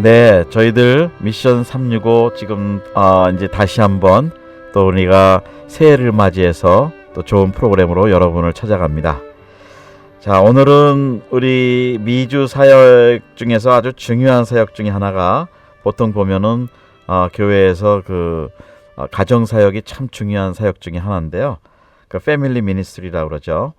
네, 저희들 미션 365 지금 이제 다시 한번 또 우리가 새해를 맞이해서 또 좋은 프로그램으로 여러분을 찾아갑니다. 자, 오늘은 우리 미주 사역 중에서 아주 중요한 사역 중에 하나가 보통 보면은 교회에서 가정 사역이 참 중요한 사역 중에 하나인데요. 그 패밀리 미니스트리라고 그러죠.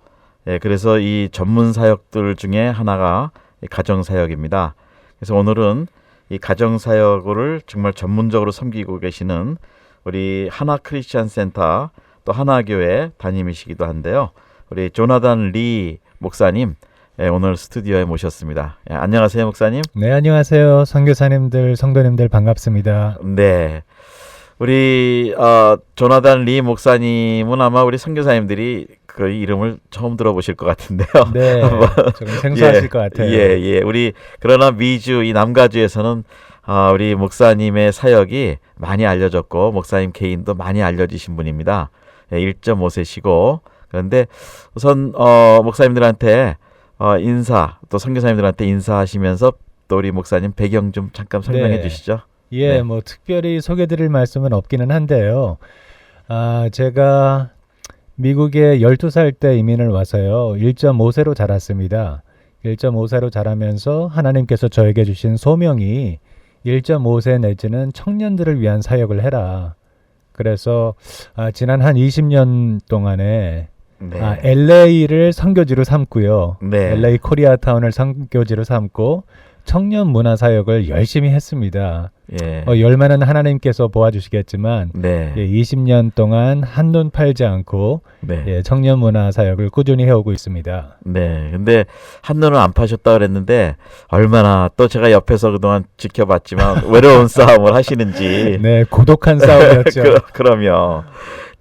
예, 그래서 이 전문 사역들 중에 하나가 가정 사역입니다. 그래서 오늘은 이 가정 사역을 정말 전문적으로 섬기고 계시는 우리 하나 크리스천 센터 또 하나교회 담임이시기도 한데요. 우리 조나단 리 목사님 오늘 스튜디오에 모셨습니다. 안녕하세요, 목사님. 네, 안녕하세요. 선교사님들, 성도님들 반갑습니다. 네, 우리 조나단 리 목사님은 아마 우리 선교사님들이 그 이름을 처음 들어보실 것 같은데요. 네, 조금 생소하실 것 같아요. 예. 우리 그러나 미주 이 남가주에서는 우리 목사님의 사역이 많이 알려졌고 목사님 개인도 많이 알려지신 분입니다. 1.5세시고 그런데 우선 목사님들한테 인사 또 선교사님들한테 인사하시면서 또 우리 목사님 배경 좀 잠깐 설명해 주시죠. 예, 네. 뭐 특별히 소개드릴 말씀은 없기는 한데요. 제가 미국에 12살 때 이민을 와서요. 1.5세로 자랐습니다. 1.5세로 자라면서 하나님께서 저에게 주신 소명이 1.5세 내지는 청년들을 위한 사역을 해라. 그래서 지난 한 20년 동안에 네. LA를 선교지로 삼고요. 네. LA 코리아타운을 선교지로 삼고 청년 문화 사역을 열심히 했습니다. 예. 열매는 하나님께서 보아주시겠지만 네. 20년 동안 한눈 팔지 않고 네. 청년 문화 사역을 꾸준히 해오고 있습니다. 네. 근데 한눈을 안 파셨다 그랬는데 얼마나 또 제가 옆에서 그동안 지켜봤지만 외로운 싸움을 하시는지. 네, 고독한 싸움이었죠. 그러면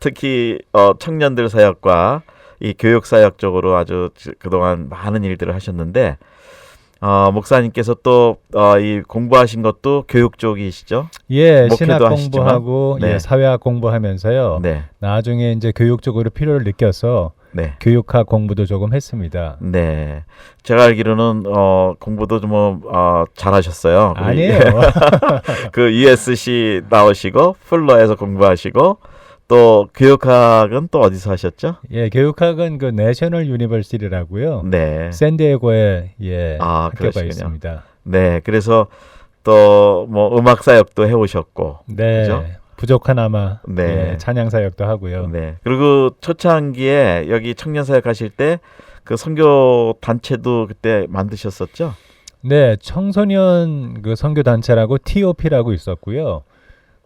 특히 청년들 사역과 이 교육 사역 쪽으로 아주 그동안 많은 일들을 하셨는데 목사님께서 또 이 공부하신 것도 교육 쪽이시죠? 예, 목회도 신학 하시지만. 공부하고 네. 사회학 공부하면서요. 네. 나중에 이제 교육 쪽으로 필요를 느껴서 네. 교육학 공부도 조금 했습니다. 네. 제가 알기로는 공부도 좀 잘하셨어요. 아니에요. 그 USC 나오시고 풀러에서 공부하시고 또 교육학은 또 어디서 하셨죠? 예, 교육학은 그 내셔널 유니버시티라고요. 네. 샌디에고에 학교가 그러시군요. 있습니다. 네. 그래서 또 뭐 음악 사역도 해오셨고. 네. 그죠? 부족하나마 네. 찬양 사역도 하고요. 네. 그리고 초창기에 여기 청년 사역 하실 때 그 선교 단체도 그때 만드셨었죠? 네, 청소년 그 선교 단체라고 TOP라고 있었고요.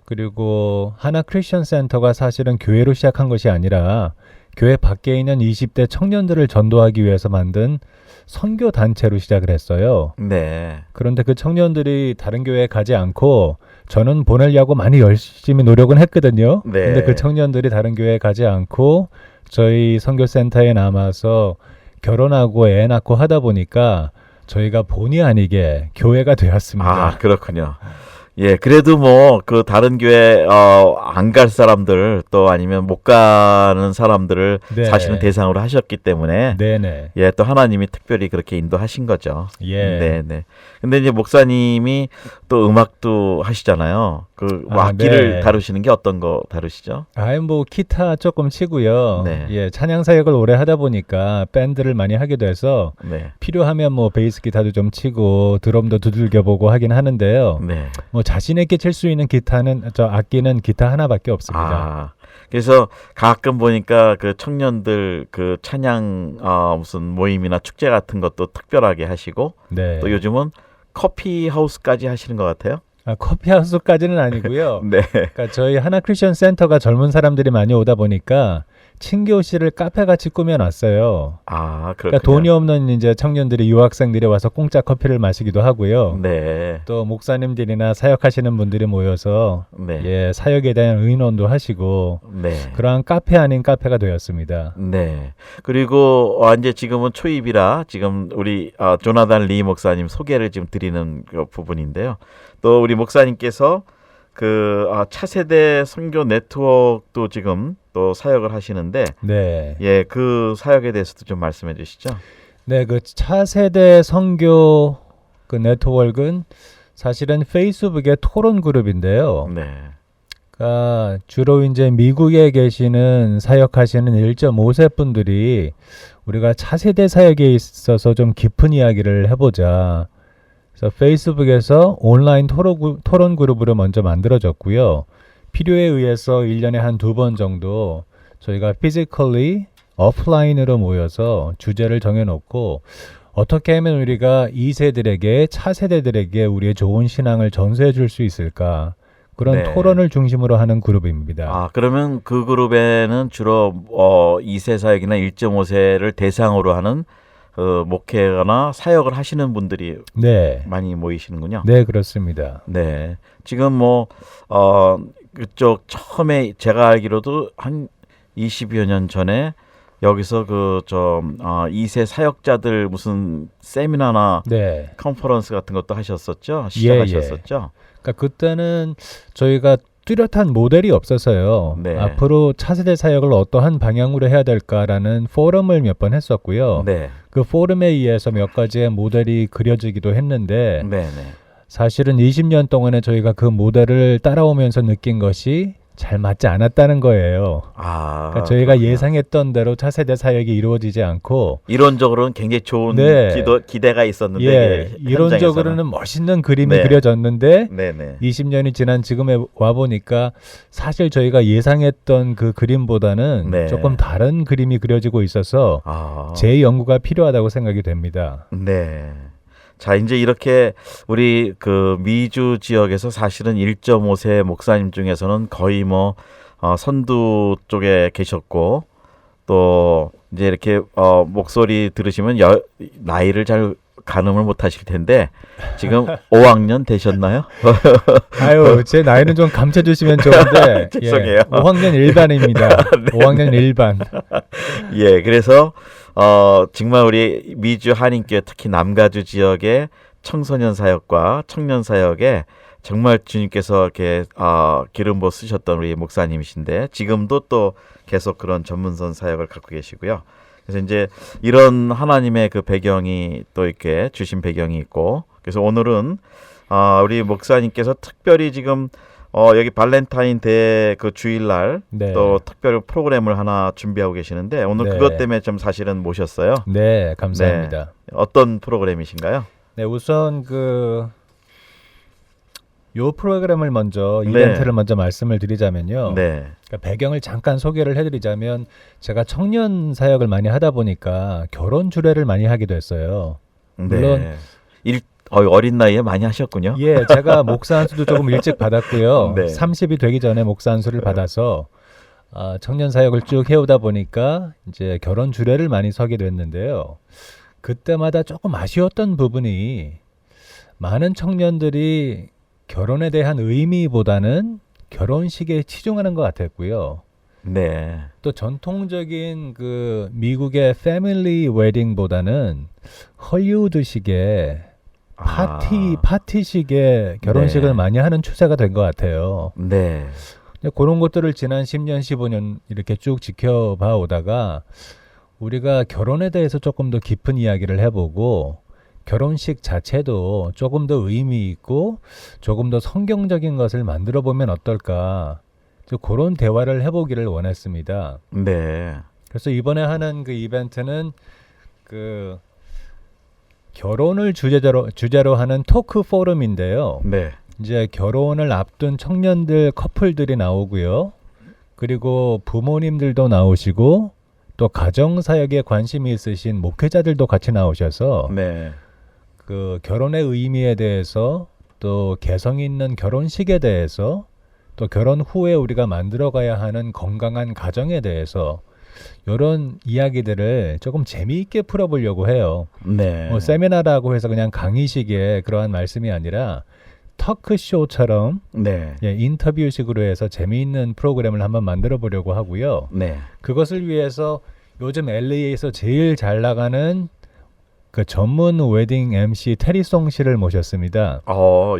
그리고 하나 크리스천 센터가 사실은 교회로 시작한 것이 아니라 교회 밖에 있는 20대 청년들을 전도하기 위해서 만든 선교 단체로 시작을 했어요. 네. 그런데 그 청년들이 다른 교회에 가지 않고 저는 보내려고 많이 열심히 노력은 했거든요. 네. 근데 그 청년들이 다른 교회에 가지 않고 저희 선교센터에 남아서 결혼하고 애 낳고 하다 보니까 저희가 본의 아니게 교회가 되었습니다. 그렇군요. 예, 그래도 뭐 그 다른 교회 안 갈 사람들 또 아니면 못 가는 사람들을 네. 사실은 대상으로 하셨기 때문에 네네. 예, 또 하나님이 특별히 그렇게 인도하신 거죠. 예. 네. 근데 이제 목사님이 또 음악도 하시잖아요. 뭐 악기를 네. 다루시는 게 어떤 거 다루시죠? 뭐 기타 조금 치고요. 네. 예, 찬양 사역을 오래 하다 보니까 밴드를 많이 하게 돼서 네. 필요하면 뭐 베이스 기타도 좀 치고 드럼도 두들겨 보고 하긴 하는데요. 네. 뭐 자신 있게 칠 수 있는 악기는 기타 하나밖에 없습니다. 그래서 가끔 보니까 그 청년들 그 찬양 무슨 모임이나 축제 같은 것도 특별하게 하시고 네. 또 요즘은 커피 하우스까지 하시는 것 같아요. 커피 하우스까지는 아니고요. 네. 그러니까 저희 하나 크리스천 센터가 젊은 사람들이 많이 오다 보니까 친교실을 카페같이 꾸며놨어요. 그렇군요. 그러니까 돈이 없는 이제 청년들이 유학생들이 와서 공짜 커피를 마시기도 하고요. 네. 또 목사님들이나 사역하시는 분들이 모여서 네. 사역에 대한 의논도 하시고 네. 그러한 카페 아닌 카페가 되었습니다. 네. 그리고 이제 지금은 초입이라 지금 우리 조나단 리 목사님 소개를 지금 드리는 그 부분인데요. 또 우리 목사님께서 그 차세대 선교 네트워크도 지금 또 사역을 하시는데 네. 예, 그 사역에 대해서도 좀 말씀해 주시죠. 네, 그 차세대 선교 그 네트워크는 사실은 페이스북의 토론 그룹인데요. 네. 그러니까 주로 이제 미국에 계시는 사역하시는 1.5세 분들이 우리가 차세대 사역에 있어서 좀 깊은 이야기를 해보자. 그래서 페이스북에서 온라인 토론 그룹으로 먼저 만들어졌고요. 필요에 의해서 1년에 한 2번 정도 저희가 physically 오프라인으로 모여서 주제를 정해놓고 어떻게 하면 우리가 2세들에게 차세대들에게 우리의 좋은 신앙을 전수해 줄 수 있을까? 그런 네. 토론을 중심으로 하는 그룹입니다. 아, 그러면 그 그룹에는 주로 2세 사역이나 1.5세를 대상으로 하는 목회나 사역을 하시는 분들이 네. 많이 모이시는군요. 네, 그렇습니다. 네. 지금 그쪽 처음에 제가 알기로도 한 20여 년 전에 여기서 2세 사역자들 무슨 세미나나 네. 컨퍼런스 같은 것도 하셨었죠? 시작하셨었죠? 그러니까 그때는 저희가 뚜렷한 모델이 없어서요. 네. 앞으로 차세대 사역을 어떠한 방향으로 해야 될까라는 포럼을 몇 번 했었고요. 네. 그 포럼에 의해서 몇 가지의 모델이 그려지기도 했는데 네, 네. 사실은 20년 동안에 저희가 그 모델을 따라오면서 느낀 것이 잘 맞지 않았다는 거예요. 아, 그러니까 저희가 그렇구나. 예상했던 대로 차세대 사역이 이루어지지 않고 이론적으로는 굉장히 좋은 네. 기대가 있었는데 예, 이게 이론적으로는 멋있는 그림이 네. 그려졌는데 네네. 20년이 지난 지금에 와 보니까 사실 저희가 예상했던 그 그림보다는 네. 조금 다른 그림이 그려지고 있어서 아, 재연구가 필요하다고 생각이 됩니다. 네. 자, 이제 이렇게 우리 그 미주 지역에서 사실은 1.5세 목사님 중에서는 거의 선두 쪽에 계셨고 또 이제 이렇게 목소리 들으시면 나이를 잘 가늠을 못 하실 텐데 지금 5학년 되셨나요? 아유, 제 나이는 좀 감춰주시면 좋은데 죄송해요. 예, 5학년 일반입니다. 5학년 일반. 예, 그래서 정말 우리 미주 한인교회 특히 남가주 지역의 청소년 사역과 청년 사역에 정말 주님께서 이렇게 기름 부어 쓰셨던 우리 목사님이신데 지금도 또 계속 그런 전문선 사역을 갖고 계시고요. 그래서 이제 이런 하나님의 그 배경이 또 이렇게 주신 배경이 있고 그래서 오늘은 우리 목사님께서 특별히 지금 여기 발렌타인데이 그 주일날 네. 또 특별 프로그램을 하나 준비하고 계시는데 오늘 네. 그것 때문에 좀 사실은 모셨어요. 네, 감사합니다. 어떤 프로그램이신가요? 네, 우선 요 프로그램을 먼저 네. 이벤트를 먼저 말씀을 드리자면요. 네. 그러니까 배경을 잠깐 소개를 해드리자면 제가 청년 사역을 많이 하다 보니까 결혼 주례를 많이 하게 됐어요. 물론 어린 나이에 많이 하셨군요. 예, 제가 목사 안수도 조금 일찍 받았고요. 네. 30이 되기 전에 목사 안수를 받아서 청년 사역을 쭉 해오다 보니까 이제 결혼 주례를 많이 서게 됐는데요. 그때마다 조금 아쉬웠던 부분이 많은 청년들이 결혼에 대한 의미보다는 결혼식에 치중하는 것 같았고요. 네. 또 전통적인 그 미국의 패밀리 웨딩보다는 헐리우드식의 파티식의 결혼식을 네. 많이 하는 추세가 된 것 같아요. 네. 근데 그런 것들을 지난 10년, 15년 이렇게 쭉 지켜봐 오다가 우리가 결혼에 대해서 조금 더 깊은 이야기를 해보고 결혼식 자체도 조금 더 의미 있고 조금 더 성경적인 것을 만들어 보면 어떨까. 그런 대화를 해보기를 원했습니다. 네. 그래서 이번에 하는 그 이벤트는 그 결혼을 주제로 하는 토크 포럼인데요. 네. 이제 결혼을 앞둔 청년들 커플들이 나오고요. 그리고 부모님들도 나오시고 또 가정 사역에 관심이 있으신 목회자들도 같이 나오셔서 네. 그 결혼의 의미에 대해서 또 개성 있는 결혼식에 대해서 또 결혼 후에 우리가 만들어가야 하는 건강한 가정에 대해서 이런 이야기들을 조금 재미있게 풀어보려고 해요. 네. 뭐 세미나라고 해서 그냥 강의식의 그러한 말씀이 아니라 터크쇼처럼 네. 예, 인터뷰식으로 해서 재미있는 프로그램을 한번 만들어 보려고 하고요. 네. 그것을 위해서 요즘 LA에서 제일 잘 나가는 그 전문 웨딩 MC 테리송 씨를 모셨습니다.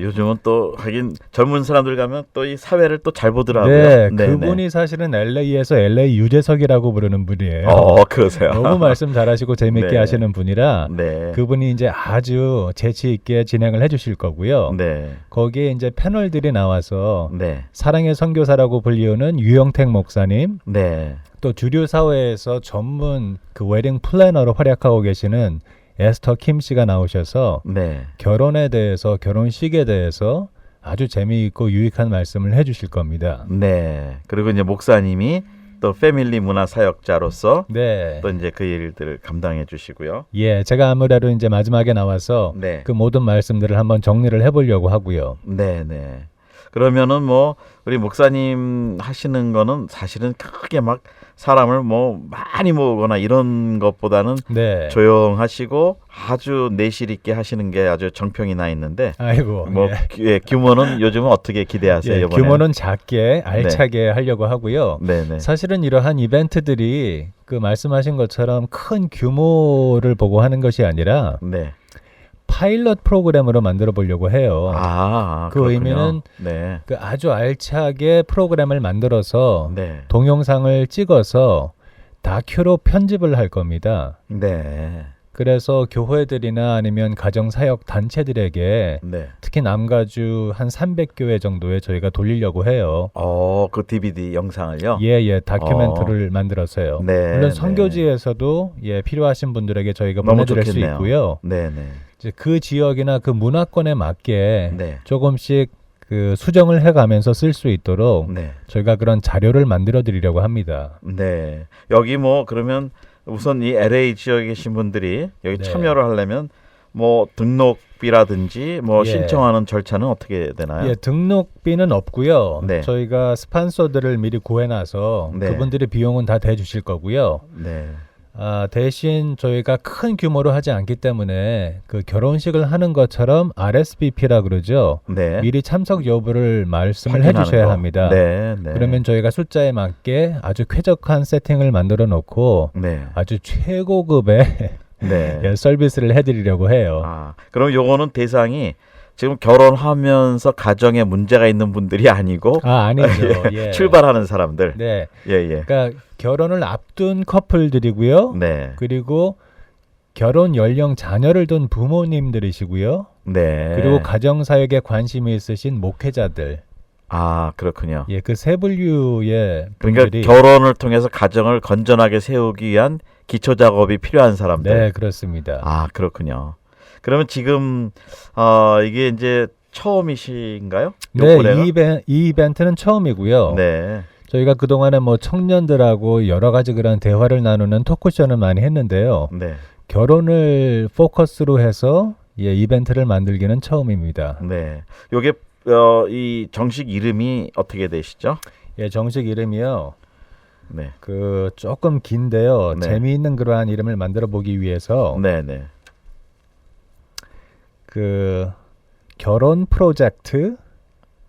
요즘은 또 하긴 젊은 사람들 가면 또 이 사회를 또 잘 보더라고요. 네, 네네. 그분이 사실은 LA에서 LA 유재석이라고 부르는 분이에요. 그러세요. 너무 말씀 잘하시고 재밌게 네. 하시는 분이라 네. 그분이 이제 아주 재치 있게 진행을 해주실 거고요. 네. 거기에 이제 패널들이 나와서 네. 사랑의 선교사라고 불리우는 유영택 목사님, 네. 또 주류 사회에서 전문 그 웨딩 플래너로 활약하고 계시는 에스터 킴 씨가 나오셔서 네. 결혼에 대해서, 결혼식에 대해서 아주 재미있고 유익한 말씀을 해주실 겁니다. 네. 그리고 이제 목사님이 또 패밀리 문화 사역자로서 네. 또 이제 그 일들을 감당해 주시고요. 예, 제가 아무래도 이제 마지막에 나와서 네. 그 모든 말씀들을 한번 정리를 해보려고 하고요. 네, 네. 그러면은 뭐 우리 목사님 하시는 거는 사실은 크게 막 사람을 뭐 많이 모으거나 이런 것보다는 네. 조용하시고 아주 내실 있게 하시는 게 아주 정평이 나 있는데 아이고. 뭐 예. 규모는 요즘은 어떻게 기대하세요? 예, 이번에? 규모는 작게 알차게 하려고 하고요. 네네. 사실은 이러한 이벤트들이 그 말씀하신 것처럼 큰 규모를 보고 하는 것이 아니라 네. 파일럿 프로그램으로 만들어 보려고 해요. 그 그렇군요. 의미는 네. 그 아주 알차게 프로그램을 만들어서 네. 동영상을 찍어서 다큐로 편집을 할 겁니다. 네. 그래서 교회들이나 아니면 가정사역 단체들에게 네. 특히 남가주 한 300교회 정도에 저희가 돌리려고 해요. 그 DVD 영상을요? 예, 다큐멘터리를 만들어서요. 네. 물론 네. 선교지에서도 필요하신 분들에게 저희가 너무 보내드릴 수 좋겠네요. 있고요. 네네. 이제 그 지역이나 그 문화권에 맞게 네. 조금씩 그 수정을 해가면서 쓸 수 있도록 네. 저희가 그런 자료를 만들어 드리려고 합니다. 네. 여기 뭐 그러면 우선 이 LA 지역에 계신 분들이 여기 네. 참여를 하려면 뭐 등록비라든지 뭐 예. 신청하는 절차는 어떻게 되나요? 예, 등록비는 없고요. 네. 저희가 스폰서들을 미리 구해놔서 네. 그분들의 비용은 다 대주실 거고요. 네. 대신 저희가 큰 규모로 하지 않기 때문에 그 결혼식을 하는 것처럼 RSVP라 그러죠. 네. 미리 참석 여부를 말씀을 확인하는 해주셔야 거. 합니다. 네. 네. 그러면 저희가 숫자에 맞게 아주 쾌적한 세팅을 만들어 놓고 네. 아주 최고급의 네. 서비스를 해드리려고 해요. 그럼 요거는 대상이 지금 결혼하면서 가정에 문제가 있는 분들이 아니고 아니죠. 예. 출발하는 사람들. 네. 예. 그러니까 결혼을 앞둔 커플들이고요. 네. 그리고 결혼 연령 자녀를 둔 부모님들이시고요. 네. 그리고 가정사역에 관심이 있으신 목회자들. 그렇군요. 예, 그 세 분류의 그러니까 분들이 결혼을 통해서 가정을 건전하게 세우기 위한 기초 작업이 필요한 사람들. 네, 그렇습니다. 그렇군요. 그러면 지금 이게 이제 처음이신가요? 요 네, 올해가? 이 이벤트는 처음이고요. 네. 저희가 그동안에 뭐 청년들하고 여러 가지 그런 대화를 나누는 토크쇼는 많이 했는데요. 네. 결혼을 포커스로 해서 이벤트를 만들기는 처음입니다. 네. 요게 이 정식 이름이 어떻게 되시죠? 예, 정식 이름이요. 네. 그 조금 긴데요. 네. 재미있는 그러한 이름을 만들어 보기 위해서 네. 그 결혼 프로젝트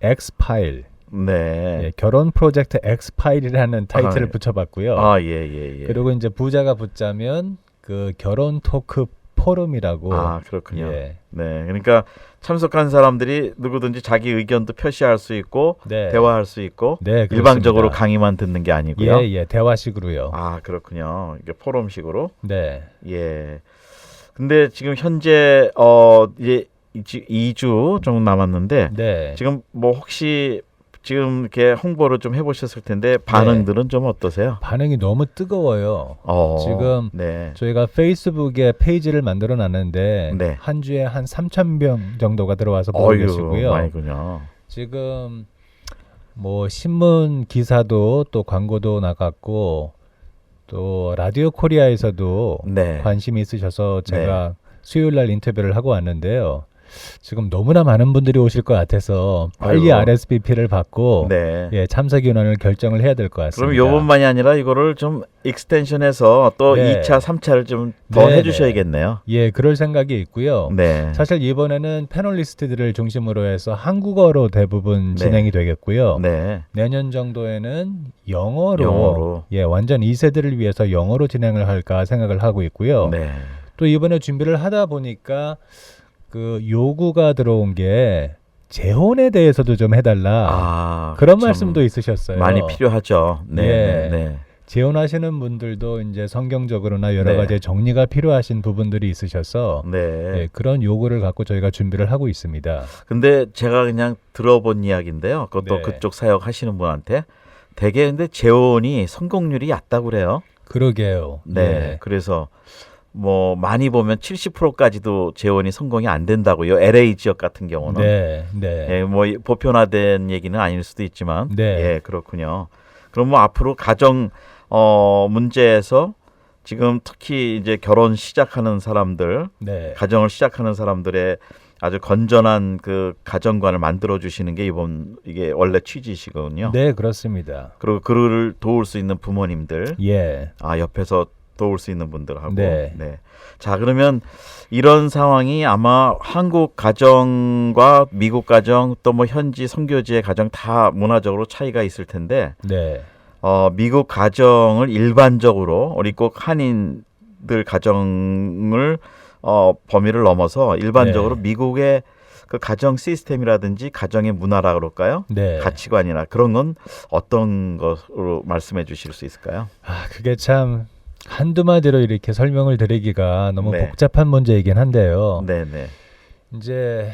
X파일. 네. 예, 결혼 프로젝트 X파일이라는 타이틀을 예. 붙여봤고요. 예. 그리고 이제 부자가 붙자면 그 결혼 토크 포럼이라고. 그렇군요. 예. 네. 그러니까 참석한 사람들이 누구든지 자기 의견도 표시할 수 있고 네. 대화할 수 있고 네, 그렇습니다. 일방적으로 강의만 듣는 게 아니고요. 예, 대화식으로요. 그렇군요. 이게 포럼식으로. 네. 예. 근데 지금 현재 이제 2주 정도 남았는데 네. 지금 뭐 혹시 지금 이렇게 홍보를 좀 해보셨을 텐데 반응들은 좀 어떠세요? 반응이 너무 뜨거워요. 지금 네. 저희가 페이스북에 페이지를 만들어 놨는데 네. 한 주에 한 3,000명 정도가 들어와서 보고 계시고요. 많이군요. 지금 뭐 신문 기사도 또 광고도 나갔고 또 라디오 코리아에서도 네. 관심이 있으셔서 제가 수요일 날 인터뷰를 하고 왔는데요. 지금 너무나 많은 분들이 오실 것 같아서 빨리 RSVP를 받고 네. 참석 인원을 결정을 해야 될 것 같습니다. 그럼 요번만이 아니라 이거를 좀 익스텐션해서 또 네. 2차, 3차를 좀 더 해주셔야겠네요. 예, 그럴 생각이 있고요. 네. 사실 이번에는 패널리스트들을 중심으로 해서 한국어로 대부분 진행이 되겠고요. 네. 내년 정도에는 영어로. 완전 2세대를 위해서 영어로 진행을 할까 생각을 하고 있고요. 네. 또 이번에 준비를 하다 보니까 그 요구가 들어온 게 재혼에 대해서도 좀 해달라. 그런 참 말씀도 있으셨어요. 많이 필요하죠. 네, 예. 네. 재혼하시는 분들도 이제 성경적으로나 여러 네. 가지 정리가 필요하신 부분들이 있으셔서 네. 예, 그런 요구를 갖고 저희가 준비를 하고 있습니다. 근데 제가 그냥 들어본 이야기인데요. 그것도 네. 그쪽 사역 하시는 분한테 되게 근데 재혼이 성공률이 낮다고 그래요. 그러게요. 네. 예. 그래서 뭐 많이 보면 70%까지도 재혼이 성공이 안 된다고요. LA 지역 같은 경우는. 네, 네, 예, 뭐 보편화된 얘기는 아닐 수도 있지만. 네. 예, 그렇군요. 그럼 뭐 앞으로 가정 문제에서 지금 특히 이제 결혼 시작하는 사람들, 네, 가정을 시작하는 사람들의 아주 건전한 그 가정관을 만들어 주시는 게 이게 원래 취지시거든요. 네, 그렇습니다. 그리고 그를 도울 수 있는 부모님들, 예, 옆에서 도울 수 있는 분들하고. 네. 자, 그러면 이런 상황이 아마 한국 가정과 미국 가정 또 뭐 현지 선교지의 가정 다 문화적으로 차이가 있을 텐데, 네, 미국 가정을 일반적으로 우리 꼭 한인들 가정을 범위를 넘어서 일반적으로 네. 미국의 그 가정 시스템이라든지 가정의 문화라 그럴까요? 네. 가치관이나 그런 건 어떤 것으로 말씀해 주실 수 있을까요? 그게 참 한두 마디로 이렇게 설명을 드리기가 너무 네. 복잡한 문제이긴 한데요. 네네. 이제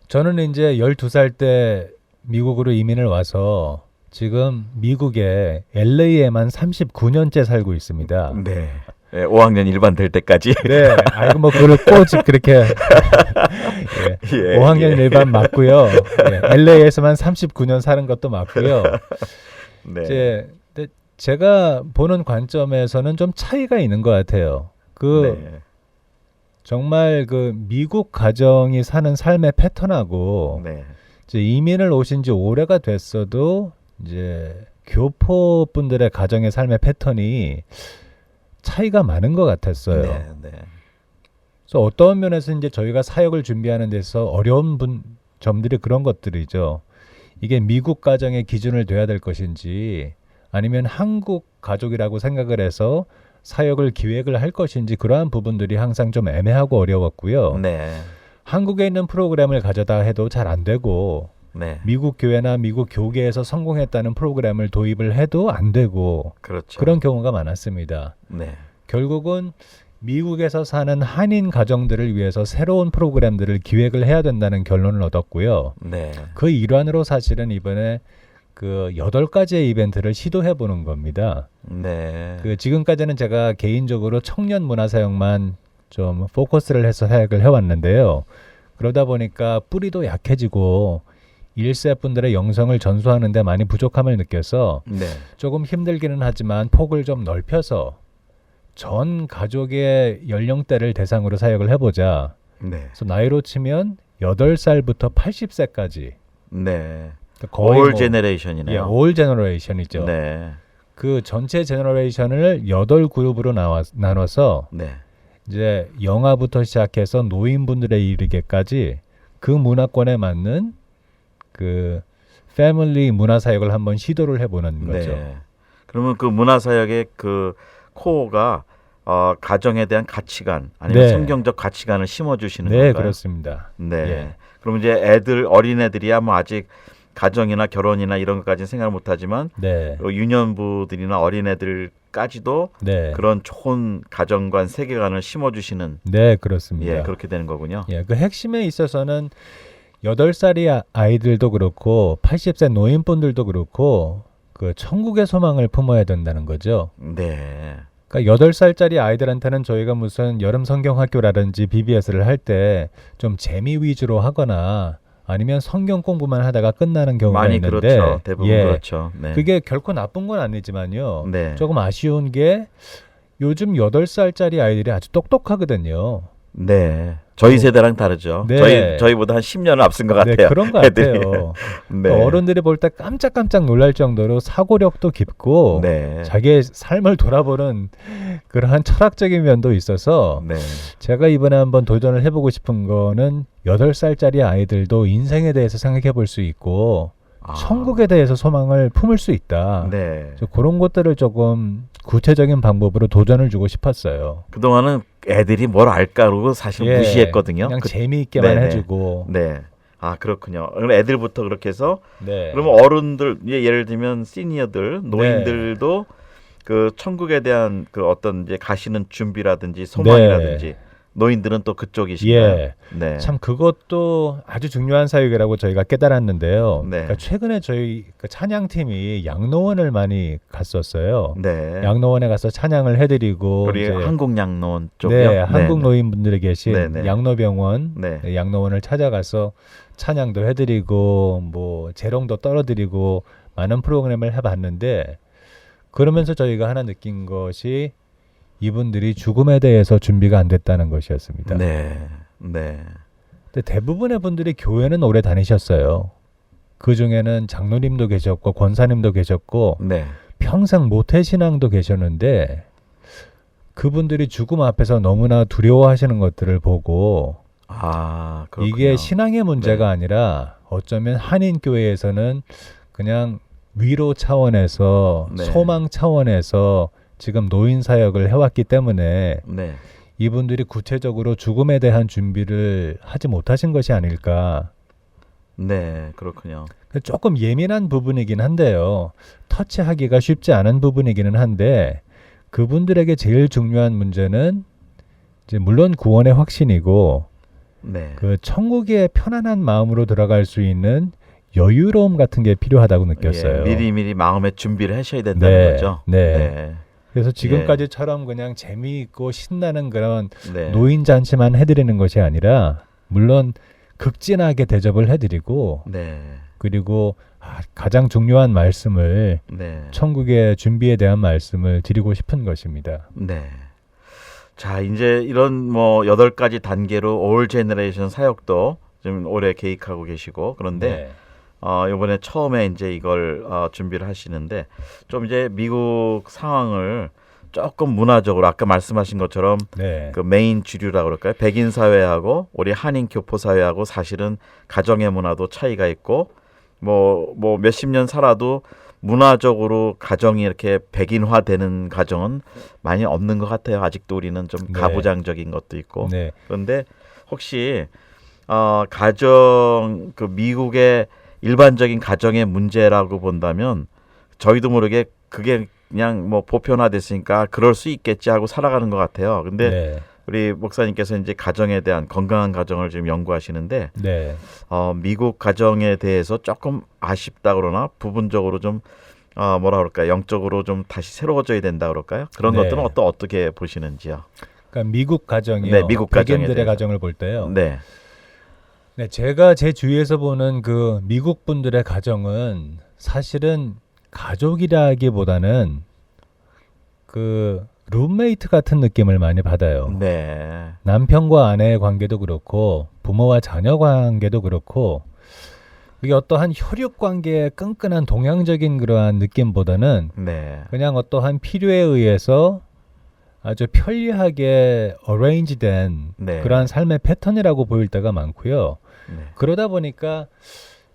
저는 이제 12살 때 미국으로 이민을 와서 지금 미국의 LA에만 39년째 살고 있습니다. 네. 5학년 일반 될 때까지. 네, 아이고 뭐 그걸 꼭 그렇게 예, 예, 5학년 예. 일반 맞고요. 예, LA에서만 39년 사는 것도 맞고요. 네. 이제 근데 제가 보는 관점에서는 좀 차이가 있는 것 같아요. 네. 정말 그 미국 가정이 사는 삶의 패턴하고 네. 이제 이민을 오신 지 오래가 됐어도 이제 교포 분들의 가정의 삶의 패턴이 차이가 많은 것 같았어요. 네. 네. 그래서 어떤 면에서 이제 저희가 사역을 준비하는 데서 어려운 점들이 그런 것들이죠. 이게 미국 가정의 기준을 돼야 될 것인지 아니면 한국 가족이라고 생각을 해서 사역을 기획을 할 것인지 그러한 부분들이 항상 좀 애매하고 어려웠고요. 네. 한국에 있는 프로그램을 가져다 해도 잘 안 되고 네. 미국 교회나 미국 교계에서 성공했다는 프로그램을 도입을 해도 안 되고 그렇죠. 그런 경우가 많았습니다. 네. 결국은 미국에서 사는 한인 가정들을 위해서 새로운 프로그램들을 기획을 해야 된다는 결론을 얻었고요. 네. 그 일환으로 사실은 이번에 그 8가지의 이벤트를 시도해 보는 겁니다. 네. 그 지금까지는 제가 개인적으로 청년 문화 사역만 좀 포커스를 해서 사역을 해왔는데요. 그러다 보니까 뿌리도 약해지고 1세 분들의 영성을 전수하는 데 많이 부족함을 느껴서 네. 조금 힘들기는 하지만 폭을 좀 넓혀서 전 가족의 연령대를 대상으로 사역을 해보자. 네. 그래서 나이로 치면 8살부터 80세까지 네. 거의 올 뭐, 제네레이션이네요. 올 제너레이션이죠. 네. 그 전체 제너레이션을 8그룹으로 나눠서 네. 이제 영아부터 시작해서 노인분들에 이르게까지 그 문화권에 맞는 그 패밀리 문화 사역을 한번 시도를 해보는 거죠. 네. 그러면 그 문화 사역의 그 코어가 가정에 대한 가치관 아니면 네. 성경적 가치관을 심어 주시는 네, 건가요? 그렇습니다. 네. 예. 그럼 이제 어린애들이야 뭐 아직 가정이나 결혼이나 이런 것까지는 생각을 못 하지만 네, 유년부들이나 어린애들까지도 네, 그런 좋은 가정관 세계관을 심어 주시는 네, 그렇습니다. 예, 그렇게 되는 거군요. 예, 그 핵심에 있어서는 8살이 아이들도 그렇고 80세 노인분들도 그렇고 그 천국의 소망을 품어야 된다는 거죠. 네. 그러니까 8살짜리 아이들한테는 저희가 무슨 여름 성경학교라든지 BBS를 할 때 좀 재미 위주로 하거나 아니면 성경 공부만 하다가 끝나는 경우가 많이 있는데 그렇죠. 대부분 예, 그렇죠. 네. 그게 결코 나쁜 건 아니지만요. 네. 조금 아쉬운 게 요즘 8살짜리 아이들이 아주 똑똑하거든요. 네. 저희 세대랑 다르죠. 네. 저희보다 한 10년을 앞선 것 네, 같아요. 그런 것 애들이. 같아요. 네. 또 어른들이 볼 때 깜짝깜짝 놀랄 정도로 사고력도 깊고 네. 자기의 삶을 돌아보는 그러한 철학적인 면도 있어서 네. 제가 이번에 한번 도전을 해보고 싶은 거는 8살짜리 아이들도 인생에 대해서 생각해 볼 수 있고 천국에 대해서 소망을 품을 수 있다. 네. 그런 것들을 조금 구체적인 방법으로 도전을 주고 싶었어요. 그동안은 애들이 뭘 알까 그러고 사실 예, 무시했거든요. 그냥 재미있게만 네네. 해주고. 네. 아, 그렇군요. 그럼 애들부터 그렇게 해서 네. 그러면 어른들 예를 들면 시니어들, 노인들도 그 천국에 대한 그 어떤 이제 가시는 준비라든지 소망이라든지 노인들은 또 그쪽이신가요? 예. 네. 참 그것도 아주 중요한 사역이라고 저희가 깨달았는데요. 네. 그러니까 최근에 저희 그 찬양팀이 양로원을 많이 갔었어요. 네. 양로원에 가서 찬양을 해드리고 우리 이제 한국 양로원 쪽이요. 네, 한국 노인분들이 계신 네네. 양로병원 네. 양로원을 찾아가서 찬양도 해드리고 뭐 재롱도 떨어드리고 많은 프로그램을 해봤는데 그러면서 저희가 하나 느낀 것이 이분들이 죽음에 대해서 준비가 안 됐다는 것이었습니다. 네. 네. 근데 대부분의 분들이 교회는 오래 다니셨어요. 그 중에는 장로님도 계셨고 권사님도 계셨고 네. 평생 모태신앙도 계셨는데 그분들이 죽음 앞에서 너무나 두려워하시는 것들을 보고 아, 그렇군요. 이게 신앙의 문제가 네. 아니라 어쩌면 한인교회에서는 그냥 위로 차원에서 네. 소망 차원에서 지금 노인 사역을 해왔기 때문에 네. 이분들이 구체적으로 죽음에 대한 준비를 하지 못하신 것이 아닐까. 네. 그렇군요. 조금 예민한 부분이긴 한데요. 터치하기가 쉽지 않은 부분이기는 한데 그분들에게 제일 중요한 문제는 이제 물론 구원의 확신이고 네. 그 천국의 편안한 마음으로 들어갈 수 있는 여유로움 같은 게 필요하다고 느꼈어요. 예, 미리미리 마음의 준비를 하셔야 된다는 네, 거죠. 네. 그래서 지금까지처럼 그냥 재미있고 신나는 그런 네. 노인 잔치만 해드리는 것이 아니라 물론 극진하게 대접을 해드리고 네. 그리고 가장 중요한 말씀을 네. 천국의 준비에 대한 말씀을 드리고 싶은 것입니다. 네. 자, 이제 이런 뭐 8가지 단계로 올 제너레이션 사역도 좀 올해 계획하고 계시고 그런데 이번에 처음에 이제 이걸 준비를 하시는데 좀 이제 미국 상황을 조금 문화적으로 아까 말씀하신 것처럼 네. 그 메인 주류라고 그럴까요? 백인 사회하고 우리 한인 교포 사회하고 사실은 가정의 문화도 차이가 있고 뭐 몇십 년 살아도 문화적으로 가정이 이렇게 백인화되는 가정은 많이 없는 것 같아요. 아직도 우리는 좀 네. 가부장적인 것도 있고. 네. 그런데 혹시 가정 그 미국의 일반적인 가정의 문제라고 본다면 저희도 모르게 그게 그냥 뭐 보편화됐으니까 그럴 수 있겠지 하고 살아가는 것 같아요. 근데 네. 우리 목사님께서 이제 가정에 대한 건강한 가정을 지금 연구하시는데 네. 미국 가정에 대해서 조금 아쉽다 그러나 부분적으로 좀 뭐라 그럴까요? 영적으로 좀 다시 새로워져야 된다 그럴까요? 그런 네. 것들은 어떻게 보시는지요? 그러니까 미국 가정이요. 네, 미국 가정에 백인들의 대해서. 가정을 볼 때요. 네. 네, 제가 제 주위에서 보는 그 미국 분들의 가정은 사실은 가족이라기보다는 그 룸메이트 같은 느낌을 많이 받아요. 네. 남편과 아내의 관계도 그렇고 부모와 자녀 관계도 그렇고 이게 어떠한 혈육 관계의 끈끈한 동양적인 그러한 느낌보다는 네. 그냥 어떠한 필요에 의해서 아주 편리하게 어레인지된 네. 그러한 삶의 패턴이라고 보일 때가 많고요. 네. 그러다 보니까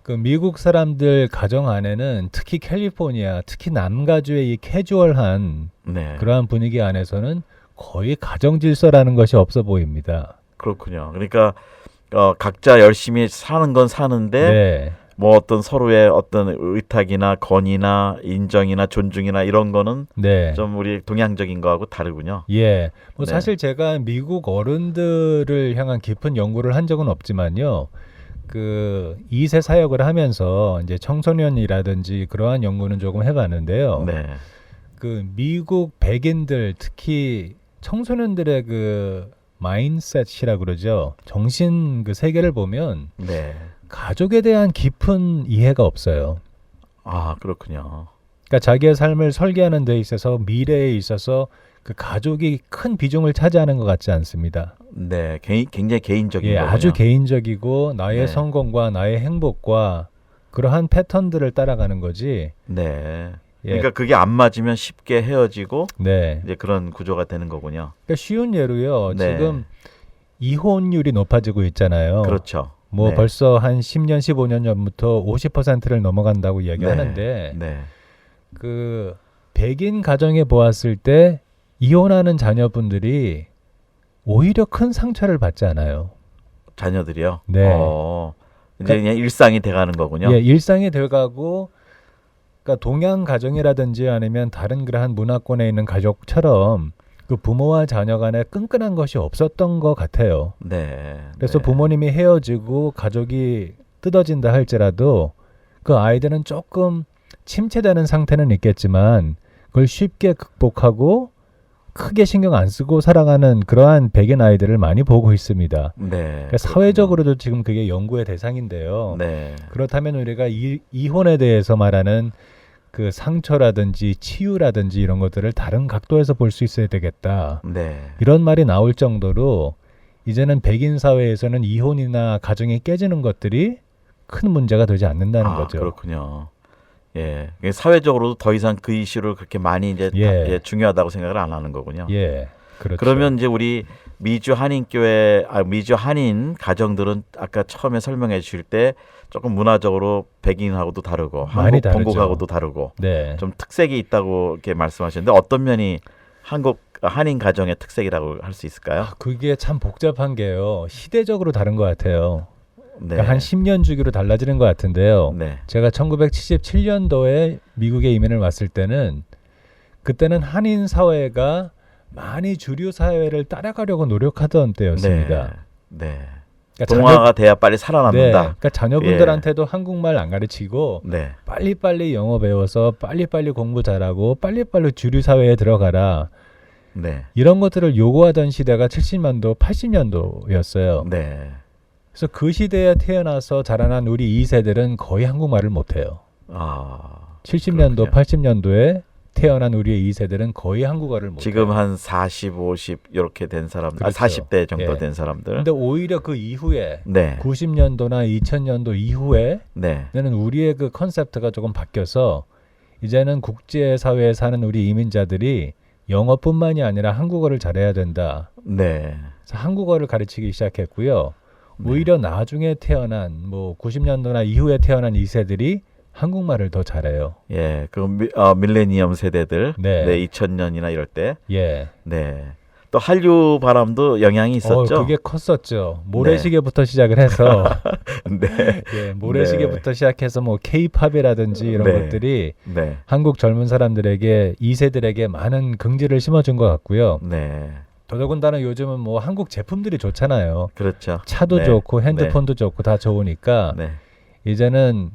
그 미국 사람들 가정 안에는 특히 캘리포니아, 특히 남가주의 이 캐주얼한 네. 그러한 분위기 안에서는 거의 가정 질서라는 것이 없어 보입니다. 그렇군요. 그러니까 각자 열심히 사는 건 사는데 네. 뭐 어떤 서로의 어떤 의탁이나 건의나 인정이나 존중이나 이런 거는 네. 좀 우리 동양적인 거하고 다르군요. 예. 뭐 네. 사실 제가 미국 어른들을 향한 깊은 연구를 한 적은 없지만요. 그 2세 사역을 하면서 이제 청소년이라든지 그러한 연구는 조금 해봤는데요. 네. 그 미국 백인들 특히 청소년들의 그 마인셋이라 그러죠. 정신 그 세계를 보면 네. 가족에 대한 깊은 이해가 없어요. 아, 그렇군요. 그러니까 자기의 삶을 설계하는 데 있어서 미래에 있어서 그 가족이 큰 비중을 차지하는 것 같지 않습니다. 네. 굉장히 개인적인 예, 거군요. 아주 개인적이고 나의 네. 성공과 나의 행복과 그러한 패턴들을 따라가는 거지. 네. 예. 그러니까 그게 안 맞으면 쉽게 헤어지고 네. 이제 그런 구조가 되는 거군요. 그러니까 쉬운 예로요. 네. 지금 이혼율이 높아지고 있잖아요. 그렇죠. 뭐 네. 벌써 한 10년, 15년 전부터 50%를 넘어간다고 이야기하는데 네. 그 백인 가정에 보았을 때 이혼하는 자녀분들이 오히려 큰 상처를 받지 않아요. 자녀들이요. 네. 이제 그냥 일상이 돼가는 거군요. 예, 일상이 돼가고 그러니까 동양 가정이라든지 아니면 다른 그러한 문화권에 있는 가족처럼 그 부모와 자녀 간에 끈끈한 것이 없었던 것 같아요. 네. 그래서 네. 부모님이 헤어지고 가족이 뜯어진다 할지라도 그 아이들은 조금 침체되는 상태는 있겠지만 그걸 쉽게 극복하고 크게 신경 안 쓰고 살아가는 그러한 백인 아이들을 많이 보고 있습니다. 네. 그러니까 사회적으로도 지금 그게 연구의 대상인데요. 네. 그렇다면 우리가 이혼에 대해서 말하는 그 상처라든지 치유라든지 이런 것들을 다른 각도에서 볼 수 있어야 되겠다. 네. 이런 말이 나올 정도로 이제는 백인 사회에서는 이혼이나 가정이 깨지는 것들이 큰 문제가 되지 않는다는 거죠. 그렇군요. 예. 사회적으로도 더 이상 그 이슈를 그렇게 많이 이제 예. 중요하다고 생각을 안 하는 거군요. 예, 그렇죠. 그러면 이제 우리 미주 한인교회, 미주 한인 가정들은 아까 처음에 설명해 주실 때 조금 문화적으로 백인하고도 다르고 많이 한국 다르죠. 본국하고도 다르고 네, 좀 특색이 있다고 이렇게 말씀하셨는데 어떤 면이 한국 한인 가정의 특색이라고 할 수 있을까요? 그게 참 복잡한 게요. 시대적으로 다른 것 같아요. 네. 그러니까 한 10년 주기로 달라지는 것 같은데요. 네. 제가 1977년도에 미국에 이민을 왔을 때는 그때는 한인 사회가 많이 주류 사회를 따라가려고 노력하던 때였습니다. 네. 그러니까 동화가 돼야 빨리 네, 살아남는다. 그러니까 자녀분들한테도 한국말 안 가르치고 네. 빨리빨리 영어 배워서 빨리빨리 공부 잘하고 빨리빨리 주류 사회에 들어가라. 네. 이런 것들을 요구하던 시대가 70년도, 80년도였어요. 네. 그래서 그 시대에 태어나서 자라난 우리 2세들은 거의 한국말을 못해요. 70년도, 그렇군요. 80년도에 태어난 우리의 2세들은 거의 한국어를 못해요. 지금 한 40, 50 이렇게 된 사람들, 그렇죠. 40대 정도 예. 된 사람들. 근데 오히려 그 이후에 네. 90년도나 2000년도 이후에는 네. 우리의 그 컨셉트가 조금 바뀌어서 이제는 국제사회에 사는 우리 이민자들이 영어뿐만이 아니라 한국어를 잘해야 된다. 네. 그래서 한국어를 가르치기 시작했고요. 네. 오히려 나중에 태어난 뭐 90년도나 이후에 태어난 2세들이 한국말을 더 잘해요. 예. 그 밀레니엄 세대들. 네. 2000년이나 이럴 때. 예. 네. 또 한류 바람도 영향이 있었죠. 그게 컸었죠. 모래시계부터 시작을 해서 네. 예, 모래시계부터 시작해서 뭐 K-팝이라든지 이런 네. 것들이 네. 한국 젊은 사람들에게 2세들에게 많은 긍지를 심어준 것 같고요. 네. 더더군다나 요즘은 뭐 한국 제품들이 좋잖아요. 그렇죠. 차도 네. 좋고 핸드폰도 좋고 다 좋으니까 네. 이제는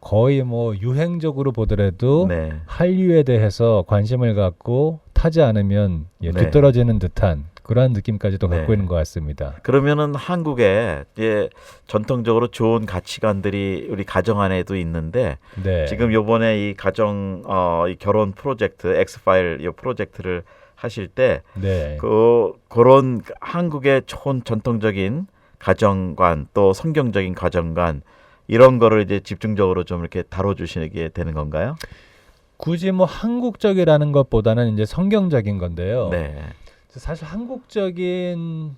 거의 뭐 유행적으로 보더라도 네. 한류에 대해서 관심을 갖고 타지 않으면 네. 뒤떨어지는 듯한 그러한 느낌까지도 네. 갖고 있는 것 같습니다. 그러면은 한국에 이제 전통적으로 좋은 가치관들이 우리 가정 안에도 있는데 네. 지금 요번에 이 가정 이 결혼 프로젝트 엑스파일 이 프로젝트를 하실 때 네. 그런 한국의 좋은 전통적인 가정관 또 성경적인 가정관 이런 거를 이제 집중적으로 좀 이렇게 다뤄주시게 되는 건가요? 굳이 뭐 한국적이라는 것보다는 이제 성경적인 건데요. 네, 사실 한국적인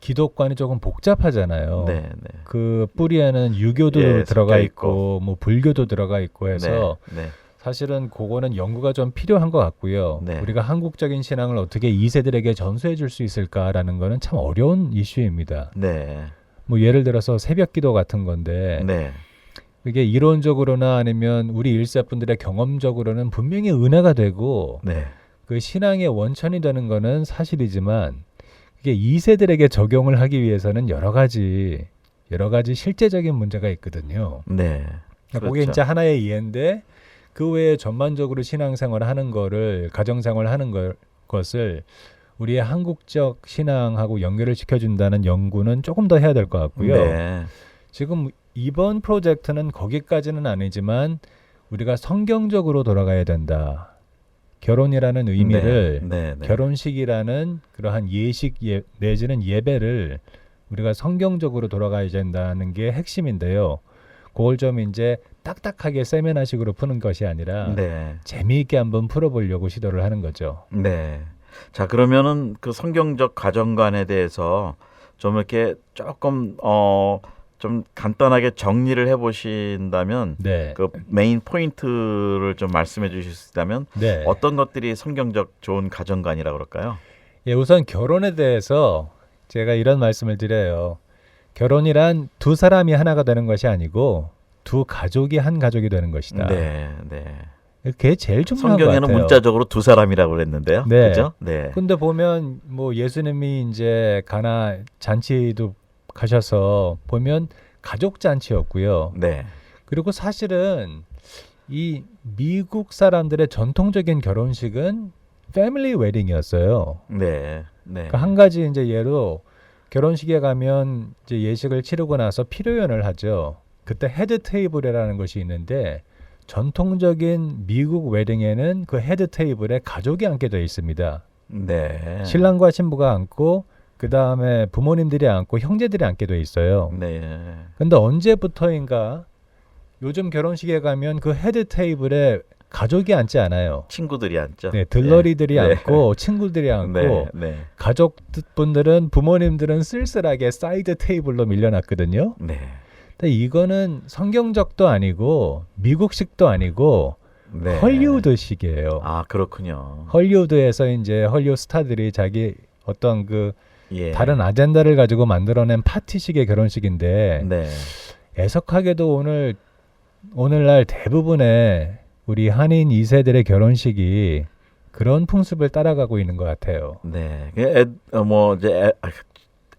기독관이 조금 복잡하잖아요. 네, 네. 그 뿌리에는 유교도 예, 들어가 섞여 있고 뭐 불교도 들어가 있고 해서 네, 사실은 그거는 연구가 좀 필요한 것 같고요. 네. 우리가 한국적인 신앙을 어떻게 2세들에게 전수해 줄 수 있을까라는 거는 참 어려운 이슈입니다. 네, 뭐 예를 들어서 새벽 기도 같은 건데 네, 이게 이론적으로나 아니면 우리 1세분들의 경험적으로는 분명히 은혜가 되고 네, 그 신앙의 원천이 되는 거는 사실이지만 이게 2세들에게 적용을 하기 위해서는 여러 가지 실제적인 문제가 있거든요. 네. 그게 그렇죠. 이제 하나의 이해인데 그 외에 전반적으로 신앙생활을 하는 거를 가정생활을 하는 것을 우리의 한국적 신앙하고 연결을 시켜준다는 연구는 조금 더 해야 될 것 같고요. 네, 지금 이번 프로젝트는 거기까지는 아니지만 우리가 성경적으로 돌아가야 된다. 결혼이라는 의미를 네, 네. 결혼식이라는 그러한 예식 내지는 예배를 우리가 성경적으로 돌아가야 된다는 게 핵심인데요. 그걸 좀 이제 딱딱하게 세미나식으로 푸는 것이 아니라 네, 재미있게 한번 풀어보려고 시도를 하는 거죠. 네. 자, 그러면은 그 성경적 가정관에 대해서 좀 이렇게 조금 좀 간단하게 정리를 해보신다면 네. 그 메인 포인트를 좀 말씀해 주실 수 있다면 네. 어떤 것들이 성경적 좋은 가정관이라고 그럴까요? 예, 우선 결혼에 대해서 제가 이런 말씀을 드려요. 결혼이란 두 사람이 하나가 되는 것이 아니고 두 가족이 한 가족이 되는 것이다. 네, 네. 그게 제일 중요한 것 성경에는 같아요. 문자적으로 두 사람이라고 그랬는데요. 네. 그죠? 네. 근데 보면 뭐 예수님이 이제 가나 잔치도 가셔서 보면 가족 잔치였고요. 네. 그리고 사실은 이 미국 사람들의 전통적인 결혼식은 패밀리 웨딩이었어요. 네. 네. 그러니까 한 가지 이제 예로 결혼식에 가면 이제 예식을 치르고 나서 피로연을 하죠. 그때 헤드 테이블이라는 것이 있는데 전통적인 미국 웨딩에는 그 헤드 테이블에 가족이 앉게 되어 있습니다. 네. 신랑과 신부가 앉고 그 다음에 부모님들이 앉고 형제들이 앉게 돼 있어요. 네. 근데 언제부터인가 요즘 결혼식에 가면 그 헤드 테이블에 가족이 앉지 않아요. 친구들이 앉죠. 네, 들러리들이 네. 앉고 친구들이 앉고 네. 네. 가족분들은 부모님들은 쓸쓸하게 사이드 테이블로 밀려났거든요. 네. 근데 이거는 성경적도 아니고 미국식도 아니고 네. 헐리우드식이에요. 아, 그렇군요. 헐리우드에서 이제 헐리우드 스타들이 자기 어떤 그 예. 다른 아젠다를 가지고 만들어낸 파티식의 결혼식인데 네. 애석하게도 오늘날 대부분의 우리 한인 2세들의 결혼식이 그런 풍습을 따라가고 있는 것 같아요. 네.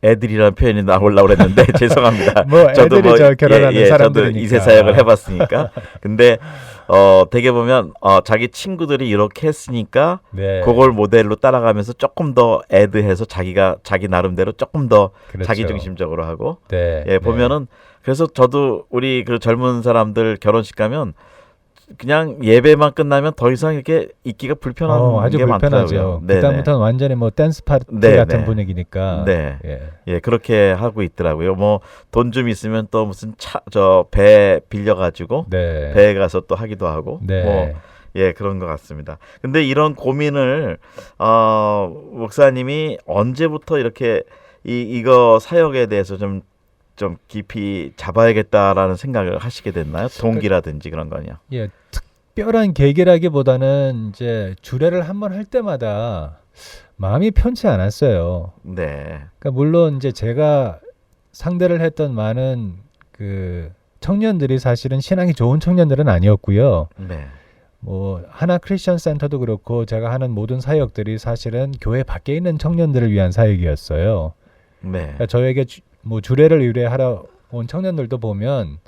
애들이라는 표현이 나오려고 그랬는데 죄송합니다. 뭐 애들이 저 결혼하는 사람들이니까. 저도 이세 사역을 해봤으니까. 근데 되게 보면 자기 친구들이 이렇게 했으니까 네. 그걸 모델로 따라가면서 조금 더 애드해서 자기 나름대로 조금 더 그렇죠. 자기 중심적으로 하고. 네. 예, 보면은 그래서 저도 우리 그 젊은 사람들 결혼식 가면 그냥 예배만 끝나면 더 이상 이렇게 있기가 불편한 아주 게 불편하죠. 많더라고요. 그다음부터는 완전히 뭐 댄스 파티 네, 같은 네. 분위기니까. 네. 예. 예, 그렇게 하고 있더라고요. 뭐 돈 좀 있으면 또 무슨 배 빌려 가지고 네. 배에 가서 또 하기도 하고 네. 뭐 예, 그런 것 같습니다. 근데 이런 고민을 목사님이 언제부터 이렇게 이거 사역에 대해서 좀 깊이 잡아야겠다라는 생각을 하시게 됐나요? 동기라든지 그런 거요. 예, 특별한 계기라기보다는 이제 주례를 한번 할 때마다 마음이 편치 않았어요. 네. 그러니까 물론 이제 제가 상대를 했던 많은 그 청년들이 사실은 신앙이 좋은 청년들은 아니었고요. 네. 뭐 하나 크리스천 센터도 그렇고 제가 하는 모든 사역들이 사실은 교회 밖에 있는 청년들을 위한 사역이었어요. 네. 그러니까 저에게 뭐 주례를 의뢰하러 온 청년들도 보면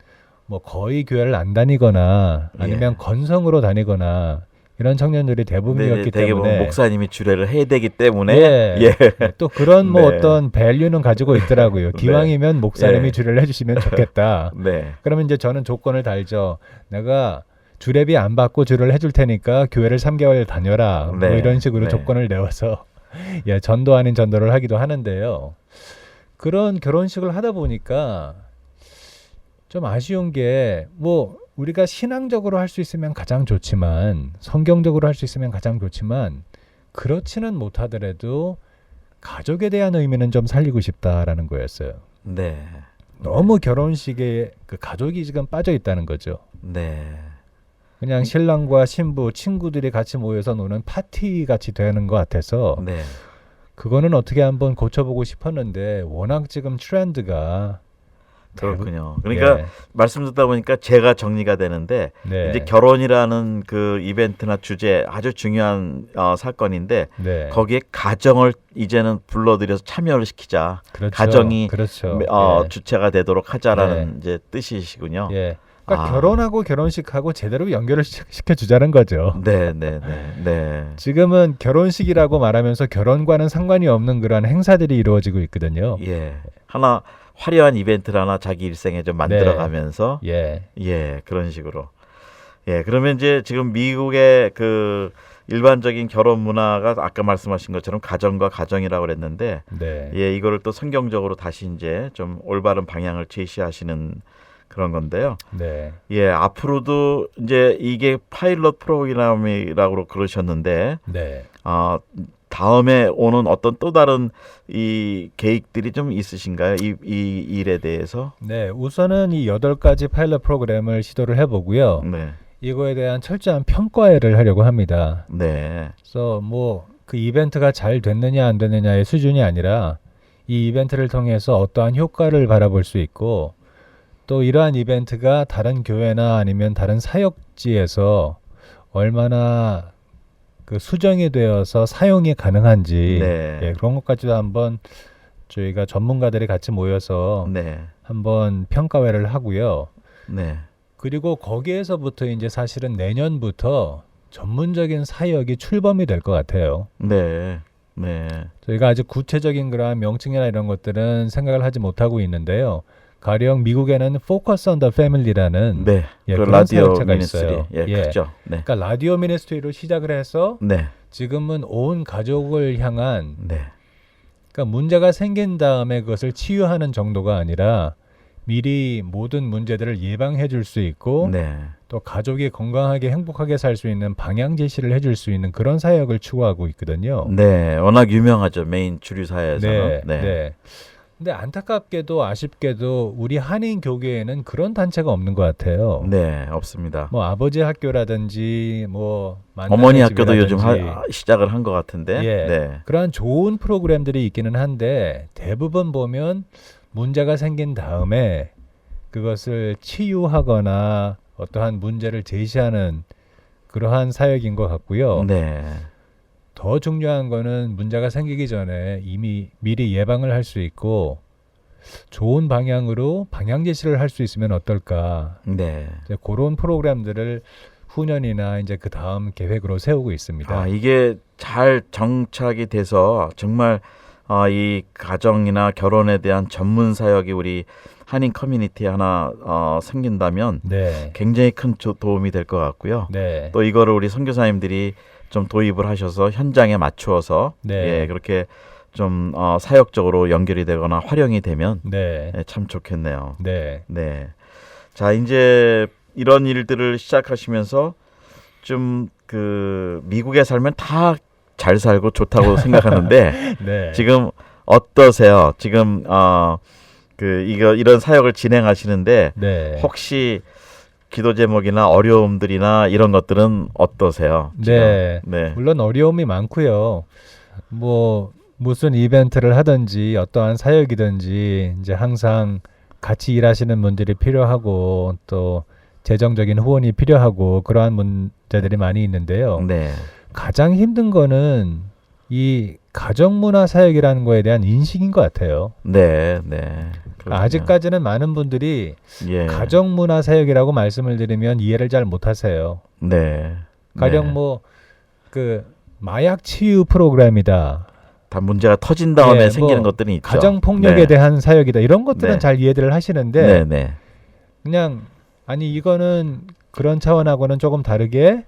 뭐 거의 교회를 안 다니거나 아니면 예. 건성으로 다니거나 이런 청년들이 대부분이었기 되게 때문에 보면 목사님이 주례를 해야 되기 때문에 예. 또 그런 뭐 네. 어떤 밸류는 가지고 있더라고요. 네. 기왕이면 목사님이 예. 주례를 해주시면 좋겠다. 네. 그러면 이제 저는 조건을 달죠. 내가 주례비 안 받고 주례를 해줄 테니까 교회를 3개월 다녀라. 뭐 네. 이런 식으로 네. 조건을 내어서 예, 전도 아닌 전도를 하기도 하는데요. 그런 결혼식을 하다 보니까 좀 아쉬운 게 뭐 우리가 신앙적으로 할 수 있으면 가장 좋지만 성경적으로 할 수 있으면 가장 좋지만 그렇지는 못하더라도 가족에 대한 의미는 좀 살리고 싶다라는 거였어요. 네. 너무 결혼식에 그 가족이 지금 빠져 있다는 거죠. 네. 그냥 신랑과 신부, 친구들이 같이 모여서 노는 파티 같이 되는 것 같아서 네. 그거는 어떻게 한번 고쳐보고 싶었는데 워낙 지금 트렌드가 그렇군요. 그러니까 예. 말씀 듣다 보니까 제가 정리가 되는데 네. 이제 결혼이라는 그 이벤트나 주제 아주 중요한 사건인데 네. 거기에 가정을 이제는 불러들여서 참여를 시키자. 그렇죠. 가정이 그렇죠. 예. 주체가 되도록 하자라는 네. 이제 뜻이시군요. 예. 그러니까 아. 결혼하고 결혼식하고 제대로 연결을 시켜주자는 거죠. 네, 네, 네, 네. 지금은 결혼식이라고 말하면서 결혼과는 상관이 없는 그런 행사들이 이루어지고 있거든요. 예. 하나 화려한 이벤트를 하나 자기 일생에 좀 만들어가면서 예. 예, 그런 식으로. 예, 그러면 이제 지금 미국의 그 일반적인 결혼 문화가 아까 말씀하신 것처럼 가정과 가정이라고 그랬는데 네. 예, 이거를 또 성경적으로 다시 이제 좀 올바른 방향을 제시하시는 그런 건데요. 네. 예, 앞으로도 이제 이게 파일럿 프로그램이라고 그러셨는데 네. 다음에 오는 어떤 또 다른 이 계획들이 좀 있으신가요? 이 일에 대해서? 네, 우선은 이 8가지 파일럿 프로그램을 시도를 해보고요. 네. 이거에 대한 철저한 평가를 하려고 합니다. 네. 그래서 뭐 그 이벤트가 잘 됐느냐 안 됐느냐의 수준이 아니라 이 이벤트를 통해서 어떠한 효과를 바라볼 수 있고 또 이러한 이벤트가 다른 교회나 아니면 다른 사역지에서 얼마나 그 수정이 되어서 사용이 가능한지 네. 예, 그런 것까지도 한번 저희가 전문가들이 같이 모여서 네. 한번 평가회를 하고요. 네. 그리고 거기에서부터 이제 사실은 내년부터 전문적인 사역이 출범이 될 것 같아요. 네. 네. 저희가 아주 구체적인 그러한 명칭이나 이런 것들은 생각을 하지 못하고 있는데요. 가령 미국에는 Focus on the Family라는 네. 예, 그 그런 라디오 사역자가 미니스트리. 있어요. 예, 예. 크죠. 네. 그러니까 라디오 미니스트리로 시작을 해서 네. 지금은 온 가족을 향한 네. 그러니까 문제가 생긴 다음에 그것을 치유하는 정도가 아니라 미리 모든 문제들을 예방해 줄 수 있고 네. 또 가족이 건강하게 행복하게 살 수 있는 방향 제시를 해줄 수 있는 그런 사역을 추구하고 있거든요. 네. 워낙 유명하죠. 메인 주류사회에서는. 네, 네. 근데 안타깝게도 아쉽게도 우리 한인 교계에는 그런 단체가 없는 것 같아요. 네. 없습니다. 뭐 아버지 학교라든지 뭐 어머니 학교도 요즘 집이라든지 시작을 한 것 같은데. 예. 네. 그러한 좋은 프로그램들이 있기는 한데 대부분 보면 문제가 생긴 다음에 그것을 치유하거나 어떠한 문제를 제시하는 그러한 사역인 것 같고요. 네. 더 중요한 거는 문제가 생기기 전에 이미 미리 예방을 할 수 있고 좋은 방향으로 방향 제시를 할 수 있으면 어떨까. 네. 이제 그런 프로그램들을 후년이나 이제 그 다음 계획으로 세우고 있습니다. 아, 이게 잘 정착이 돼서 정말 이 가정이나 결혼에 대한 전문 사역이 우리 한인 커뮤니티에 하나 생긴다면 네. 굉장히 큰 도움이 될 것 같고요. 네. 또 이거를 우리 선교사님들이 좀 도입을 하셔서 현장에 맞추어서 네. 예, 그렇게 좀 사역적으로 연결이 되거나 활용이 되면 네. 예, 참 좋겠네요. 네. 네. 자, 이제 이런 일들을 시작하시면서 좀 그 미국에 살면 다 잘 살고 좋다고 생각하는데 네. 지금 어떠세요? 지금 이런 사역을 진행하시는데 네. 혹시 기도 제목이나 어려움들이나 이런 것들은 어떠세요? 지금? 네. 네. 물론 어려움이 많고요. 뭐 무슨 이벤트를 하든지 어떠한 사역이든지 이제 항상 같이 일하시는 분들이 필요하고 또 재정적인 후원이 필요하고 그러한 문제들이 많이 있는데요. 네. 가장 힘든 거는 이 가정문화 사역이라는 거에 대한 인식인 것 같아요. 네. 네. 그렇군요. 아직까지는 많은 분들이 예. 가정문화 사역이라고 말씀을 드리면 이해를 잘 못하세요. 네. 가령 네. 뭐 그 마약 치유 프로그램이다. 다 문제가 터진 다음에 예, 생기는 뭐 것들이 있죠. 가정 폭력에 네. 대한 사역이다. 이런 것들은 네. 잘 이해를 하시는데 네, 네. 그냥 아니 이거는 그런 차원하고는 조금 다르게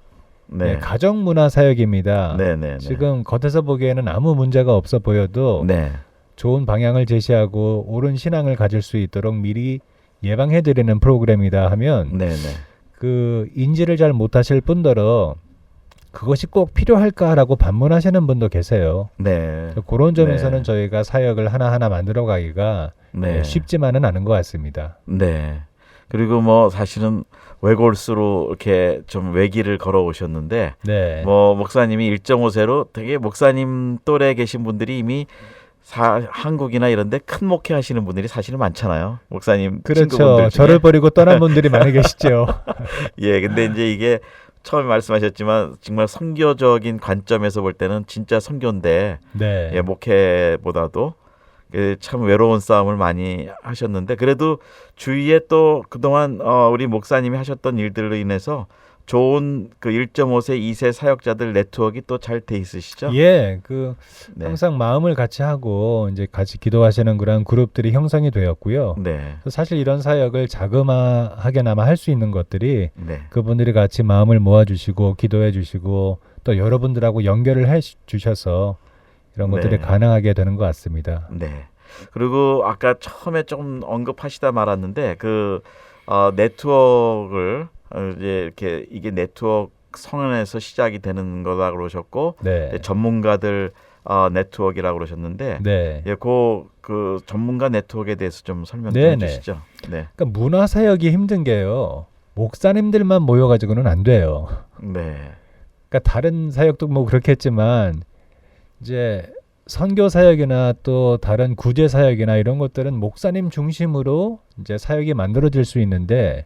네. 네, 가정 문화 사역입니다. 네, 네, 네. 지금 겉에서 보기에는 아무 문제가 없어 보여도 네. 좋은 방향을 제시하고 옳은 신앙을 가질 수 있도록 미리 예방해 드리는 프로그램이다 하면 네, 네. 그 인지를 잘 못하실 뿐더러 그것이 꼭 필요할까라고 반문하시는 분도 계세요. 네. 그런 점에서는 네. 저희가 사역을 하나하나 만들어 가기가 네. 쉽지만은 않은 것 같습니다. 네. 그리고 뭐 사실은 외골수로 이렇게 좀 외길을 걸어오셨는데 네. 뭐 목사님이 1.5세로 되게 목사님 또래 계신 분들이 이미 한국이나 이런 데 큰 목회 하시는 분들이 사실은 많잖아요. 목사님 친구분들 그렇죠. 중에. 저를 버리고 떠난 분들이 많이 계시죠. 예, 근데 이제 이게 처음에 말씀하셨지만 정말 선교적인 관점에서 볼 때는 진짜 선교인데 네. 예, 목회보다도 참 외로운 싸움을 많이 하셨는데 그래도 주위에 또 그동안 우리 목사님이 하셨던 일들로 인해서 좋은 그 1.5세, 2세 사역자들 네트워크가 또 잘 돼 있으시죠? 예, 네. 항상 마음을 같이 하고 이제 같이 기도하시는 그런 그룹들이 형성이 되었고요. 네. 사실 이런 사역을 자그마하게나마 할 수 있는 것들이 네. 그분들이 같이 마음을 모아주시고 기도해 주시고 또 여러분들하고 연결을 해 주셔서 이런 것들이 네. 가능하게 되는 것 같습니다. 네. 그리고 아까 처음에 좀 언급하시다 말았는데 그 네트워크를 이제 이렇게 이게 네트워크 성안에서 시작이 되는 거다 그러셨고 네. 전문가들 네트워크라고 그러셨는데 네. 예, 그 전문가 네트워크에 대해서 좀 설명 좀 네네. 해주시죠. 네. 그러니까 문화 사역이 힘든 게요. 목사님들만 모여가지고는 안 돼요. 네. 그러니까 다른 사역도 뭐 그렇겠지만 이제 선교 사역이나 또 다른 구제 사역이나 이런 것들은 목사님 중심으로 이제 사역이 만들어질 수 있는데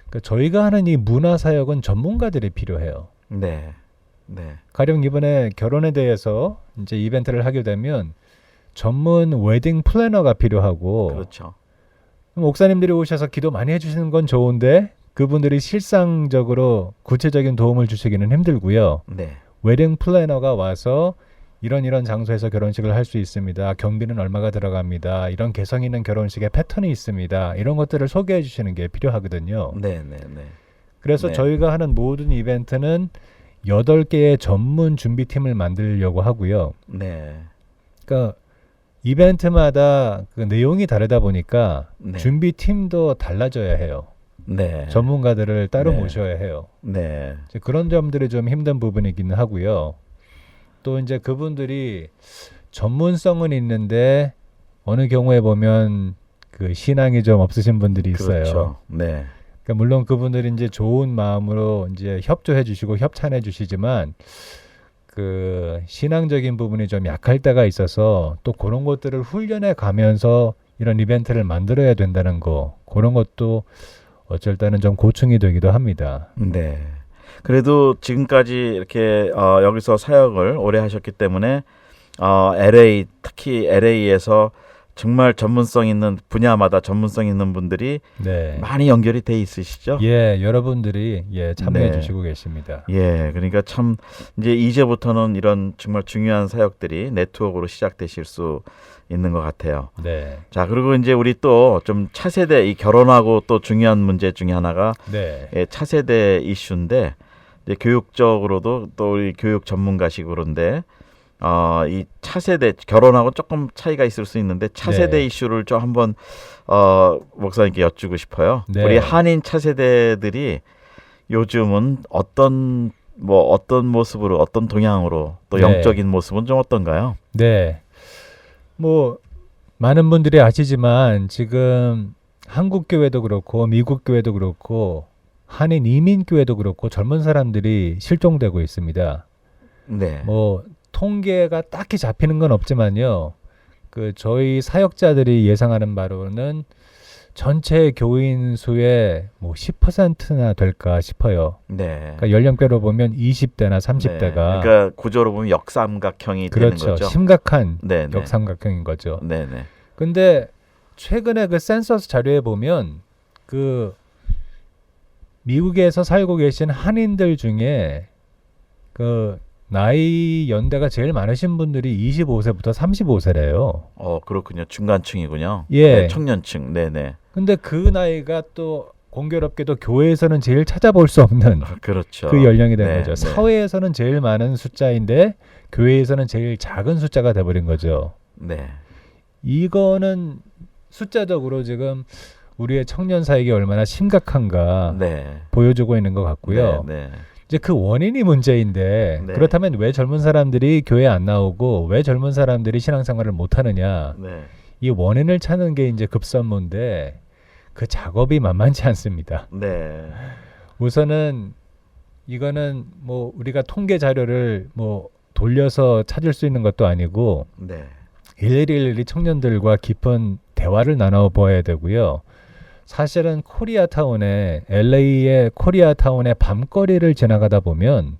그러니까 저희가 하는 이 문화 사역은 전문가들이 필요해요. 네. 네. 가령 이번에 결혼에 대해서 이제 이벤트를 하게 되면 전문 웨딩 플래너가 필요하고 그렇죠. 목사님들이 오셔서 기도 많이 해주시는 건 좋은데 그분들이 실상적으로 구체적인 도움을 주시기는 힘들고요. 네. 웨딩 플래너가 와서 이런 장소에서 결혼식을 할 수 있습니다. 경비는 얼마가 들어갑니다. 이런 개성 있는 결혼식의 패턴이 있습니다. 이런 것들을 소개해 주시는 게 필요하거든요. 네. 네. 네. 그래서 네. 저희가 하는 모든 이벤트는 8개의 전문 준비팀을 만들려고 하고요. 네. 그러니까 이벤트마다 그 내용이 다르다 보니까 네. 준비팀도 달라져야 해요. 네. 전문가들을 따로 네. 모셔야 해요. 네. 이제 그런 점들이 좀 힘든 부분이기는 하고요. 또 이제 그분들이 전문성은 있는데 어느 경우에 보면 그 신앙이 좀 없으신 분들이 있어요. 그렇죠. 네. 그러니까 물론 그분들이 이제 좋은 마음으로 이제 협조해 주시고 협찬해 주시지만 그 신앙적인 부분이 좀 약할 때가 있어서 또 그런 것들을 훈련해 가면서 이런 이벤트를 만들어야 된다는 거 그런 것도 어쩔 때는 좀 고충이 되기도 합니다. 네. 그래도 지금까지 이렇게 여기서 사역을 오래 하셨기 때문에 LA 특히 LA에서 정말 전문성 있는 분야마다 전문성 있는 분들이 네. 많이 연결이 돼 있으시죠? 예, 여러분들이 참여해 네. 주시고 계십니다. 예, 그러니까 참 이제부터는 이런 정말 중요한 사역들이 네트워크로 시작되실 수 있는 것 같아요. 네. 자, 그리고 이제 우리 또 좀 차세대 이 결혼하고 또 중요한 문제 중에 하나가 네. 예, 차세대 이슈인데 이제 교육적으로도 또 우리 교육 전문가시고 그런데 이 차세대 결혼하고 조금 차이가 있을 수 있는데 차세대 네. 이슈를 좀 한번 목사님께 여쭈고 싶어요. 네. 우리 한인 차세대들이 요즘은 어떤 모습으로 어떤 동향으로 또 네. 영적인 모습은 좀 어떤가요? 네. 뭐 많은 분들이 아시지만 지금 한국 교회도 그렇고 미국 교회도 그렇고 한인 이민 교회도 그렇고 젊은 사람들이 실종되고 있습니다. 네. 뭐 통계가 딱히 잡히는 건 없지만요. 그 저희 사역자들이 예상하는 바로는 전체 교인 수의 뭐 10%나 될까 싶어요. 네. 그러니까 연령대로 보면 20대나 30대가 네. 그러니까 구조로 보면 역삼각형이 되는 그렇죠. 거죠. 심각한 네, 네. 역삼각형인 거죠. 네, 네. 근데 최근에 그 센서스 자료에 보면 그 미국에서 살고 계신 한인들 중에 그 나이 연대가 제일 많으신 분들이 25세부터 35세래요. 그렇군요. 중간층이군요. 예. 네, 청년층. 네, 네. 근데 그 나이가 또 공교롭게도 교회에서는 제일 찾아볼 수 없는 그렇죠. 그 연령이 된 네, 거죠. 네. 사회에서는 제일 많은 숫자인데 교회에서는 제일 작은 숫자가 돼버린 거죠. 네. 이거는 숫자적으로 지금 우리의 청년 사역이 얼마나 심각한가 네. 보여주고 있는 것 같고요. 네, 네. 이제 그 원인이 문제인데 네. 그렇다면 왜 젊은 사람들이 교회 안 나오고 왜 젊은 사람들이 신앙생활을 못 하느냐? 네. 이 원인을 찾는 게 이제 급선무인데 그 작업이 만만치 않습니다. 네. 우선은 이거는 뭐 우리가 통계 자료를 뭐 돌려서 찾을 수 있는 것도 아니고 네. 일일이 청년들과 깊은 대화를 나눠 보아야 되고요. 사실은 코리아타운에 LA의 코리아타운의 밤거리를 지나가다 보면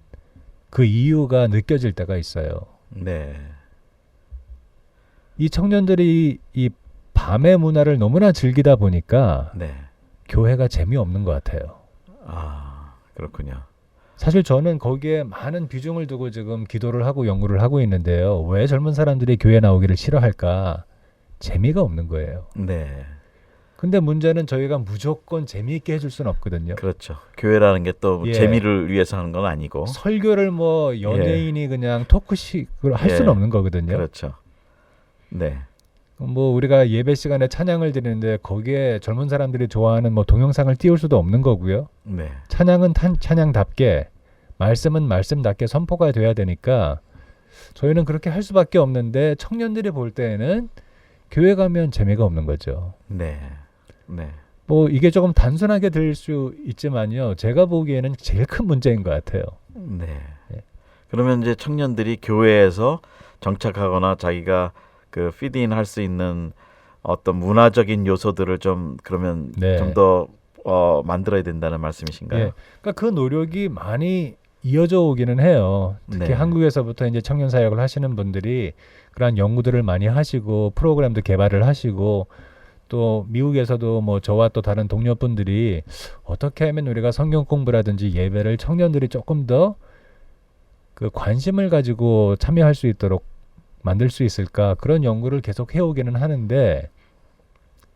그 이유가 느껴질 때가 있어요. 네. 이 청년들이 이 밤의 문화를 너무나 즐기다 보니까 네. 교회가 재미없는 것 같아요. 그렇군요. 사실 저는 거기에 많은 비중을 두고 지금 기도를 하고 연구를 하고 있는데요. 왜 젊은 사람들이 교회 나오기를 싫어할까? 재미가 없는 거예요. 네. 근데 문제는 저희가 무조건 재미있게 해줄 수는 없거든요. 그렇죠. 교회라는 게 또 예. 재미를 위해서 하는 건 아니고. 설교를 뭐 연예인이 그냥 토크식으로 할 수는 예. 없는 거거든요. 그렇죠. 네. 뭐 우리가 예배 시간에 찬양을 드리는데 거기에 젊은 사람들이 좋아하는 뭐 동영상을 띄울 수도 없는 거고요. 네. 찬양은 찬양답게 말씀은 말씀답게 선포가 돼야 되니까 저희는 그렇게 할 수밖에 없는데 청년들이 볼 때에는 교회 가면 재미가 없는 거죠. 네. 네. 뭐 이게 조금 단순하게 들릴 수 있지만요. 제가 보기에는 제일 큰 문제인 것 같아요. 네. 예. 그러면 이제 청년들이 교회에서 정착하거나 자기가 그 피드인 할 수 있는 어떤 문화적인 요소들을 좀 그러면 네. 좀 더 만들어야 된다는 말씀이신가요? 예. 그러니까 그 노력이 많이 이어져 오기는 해요. 특히 네. 한국에서부터 이제 청년 사역을 하시는 분들이 그러한 연구들을 많이 하시고 프로그램도 개발을 하시고 또 미국에서도 뭐 저와 또 다른 동료분들이 어떻게 하면 우리가 성경 공부라든지 예배를 청년들이 조금 더 그 관심을 가지고 참여할 수 있도록 만들 수 있을까 그런 연구를 계속 해오기는 하는데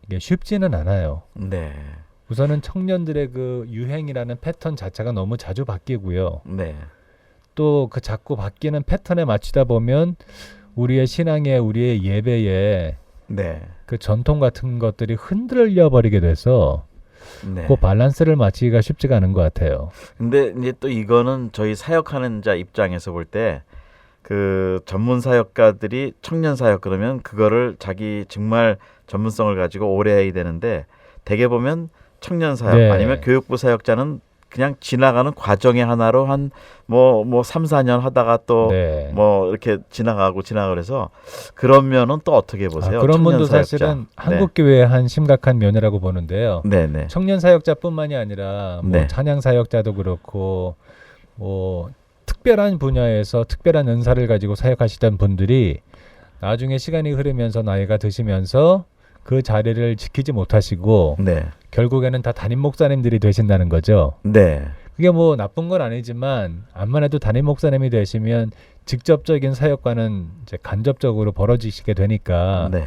이게 쉽지는 않아요. 네. 우선은 청년들의 그 유행이라는 패턴 자체가 너무 자주 바뀌고요. 네. 또 그 자꾸 바뀌는 패턴에 맞추다 보면 우리의 신앙에 우리의 예배에 네. 그 전통 같은 것들이 흔들려 버리게 돼서 네. 그 밸런스를 맞추기가 쉽지가 않은 것 같아요. 근데 이제 또 이거는 저희 사역하는 자 입장에서 볼 때 그 전문 사역가들이 청년 사역 그러면 그거를 자기 정말 전문성을 가지고 오래 해야 되는데 대개 보면 청년 사역 네. 아니면 교육부 사역자는 그냥 지나가는 과정의 하나로 한 뭐 3, 4년 하다가 또 뭐 네. 이렇게 지나가고 그래서 그런 면은 또 어떻게 보세요? 그런 청년 분도 사역자. 사실은 한국 교회의 한 심각한 면이라고 보는데요. 네, 네. 청년 사역자뿐만이 아니라 뭐 네. 찬양 사역자도 그렇고 뭐 특별한 분야에서 특별한 은사를 가지고 사역하시던 분들이 나중에 시간이 흐르면서 나이가 드시면서 그 자리를 지키지 못하시고 네. 결국에는 다 담임 목사님들이 되신다는 거죠. 네. 그게 뭐 나쁜 건 아니지만 암만 해도 담임 목사님이 되시면 직접적인 사역과는 이제 간접적으로 벌어지시게 되니까 네.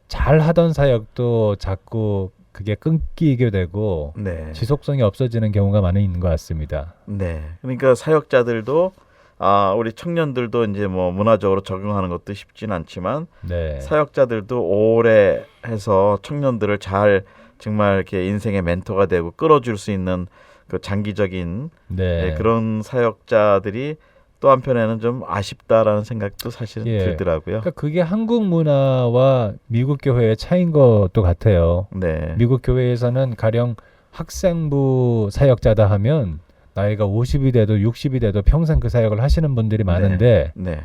잘 하던 사역도 자꾸 그게 끊기게 되고 네. 지속성이 없어지는 경우가 많이 있는 것 같습니다. 네. 그러니까 사역자들도 우리 청년들도 이제 뭐 문화적으로 적응하는 것도 쉽진 않지만 네. 사역자들도 오래 해서 청년들을 잘 정말 이렇게 인생의 멘토가 되고 끌어줄 수 있는 그 장기적인 네. 그런 사역자들이 또 한편에는 좀 아쉽다라는 생각도 사실은 예. 들더라고요. 그러니까 그게 한국 문화와 미국 교회의 차이인 것도 같아요. 네. 미국 교회에서는 가령 학생부 사역자다 하면 나이가 50이 돼도 60이 돼도 평생 그 사역을 하시는 분들이 많은데 네.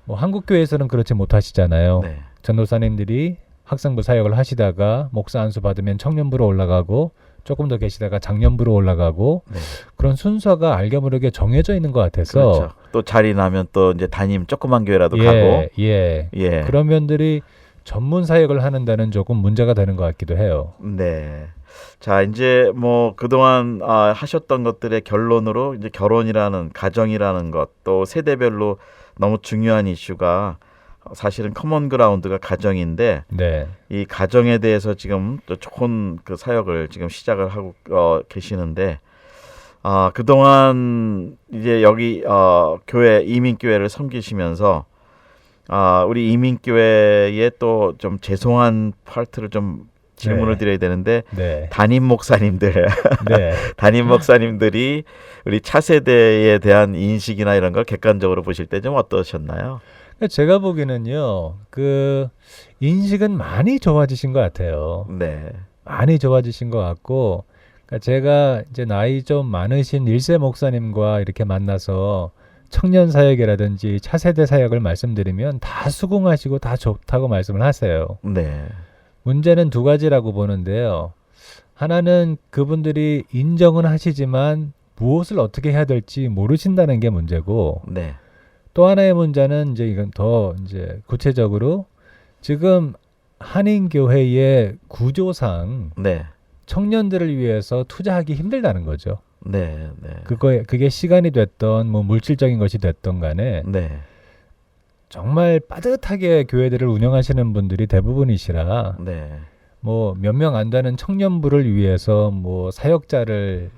뭐 한국 교회에서는 그렇지 못하시잖아요. 네. 전도사님들이 학생부 사역을 하시다가 목사 안수 받으면 청년부로 올라가고 조금 더 계시다가 장년부로 올라가고 네. 그런 순서가 알게 모르게 정해져 있는 것 같아서 그렇죠. 또 자리 나면 또 이제 담임 조그만 교회라도 예, 가고 예. 그런 면들이 전문 사역을 하는 데는 조금 문제가 되는 것 같기도 해요. 네. 자, 이제 뭐 그동안 하셨던 것들의 결론으로 이제 결혼이라는 가정이라는 것, 또 세대별로 너무 중요한 이슈가 사실은 커먼 그라운드가 가정인데 네. 이 가정에 대해서 지금 또 좋은 그 사역을 지금 시작을 하고 계시는데 그동안 이제 여기 교회 이민교회를 섬기시면서 우리 이민교회에 또 좀 죄송한 파트를 좀 질문을 네. 드려야 되는데 네. 담임 목사님들 네. 담임 목사님들이 우리 차세대에 대한 인식이나 이런 걸 객관적으로 보실 때 좀 어떠셨나요? 그러니까 제가 보기에는요. 그 인식은 많이 좋아지신 것 같아요. 네. 많이 좋아지신 것 같고 그러니까 제가 이제 나이 좀 많으신 1세 목사님과 이렇게 만나서 청년 사역이라든지 차세대 사역을 말씀드리면 다 수긍하시고 다 좋다고 말씀을 하세요. 네. 문제는 두 가지라고 보는데요. 하나는 그분들이 인정은 하시지만 무엇을 어떻게 해야 될지 모르신다는 게 문제고 네. 또 하나의 문제는 이제 이건 더 이제 구체적으로 지금 한인교회의 구조상 네. 청년들을 위해서 투자하기 힘들다는 거죠. 네. 네. 그게 시간이 됐던 뭐 물질적인 것이 됐던 간에 네. 정말 빠듯하게 교회들을 운영하시는 분들이 대부분이시라 네. 뭐 몇 명 안 되는 청년부를 위해서 뭐 사역자를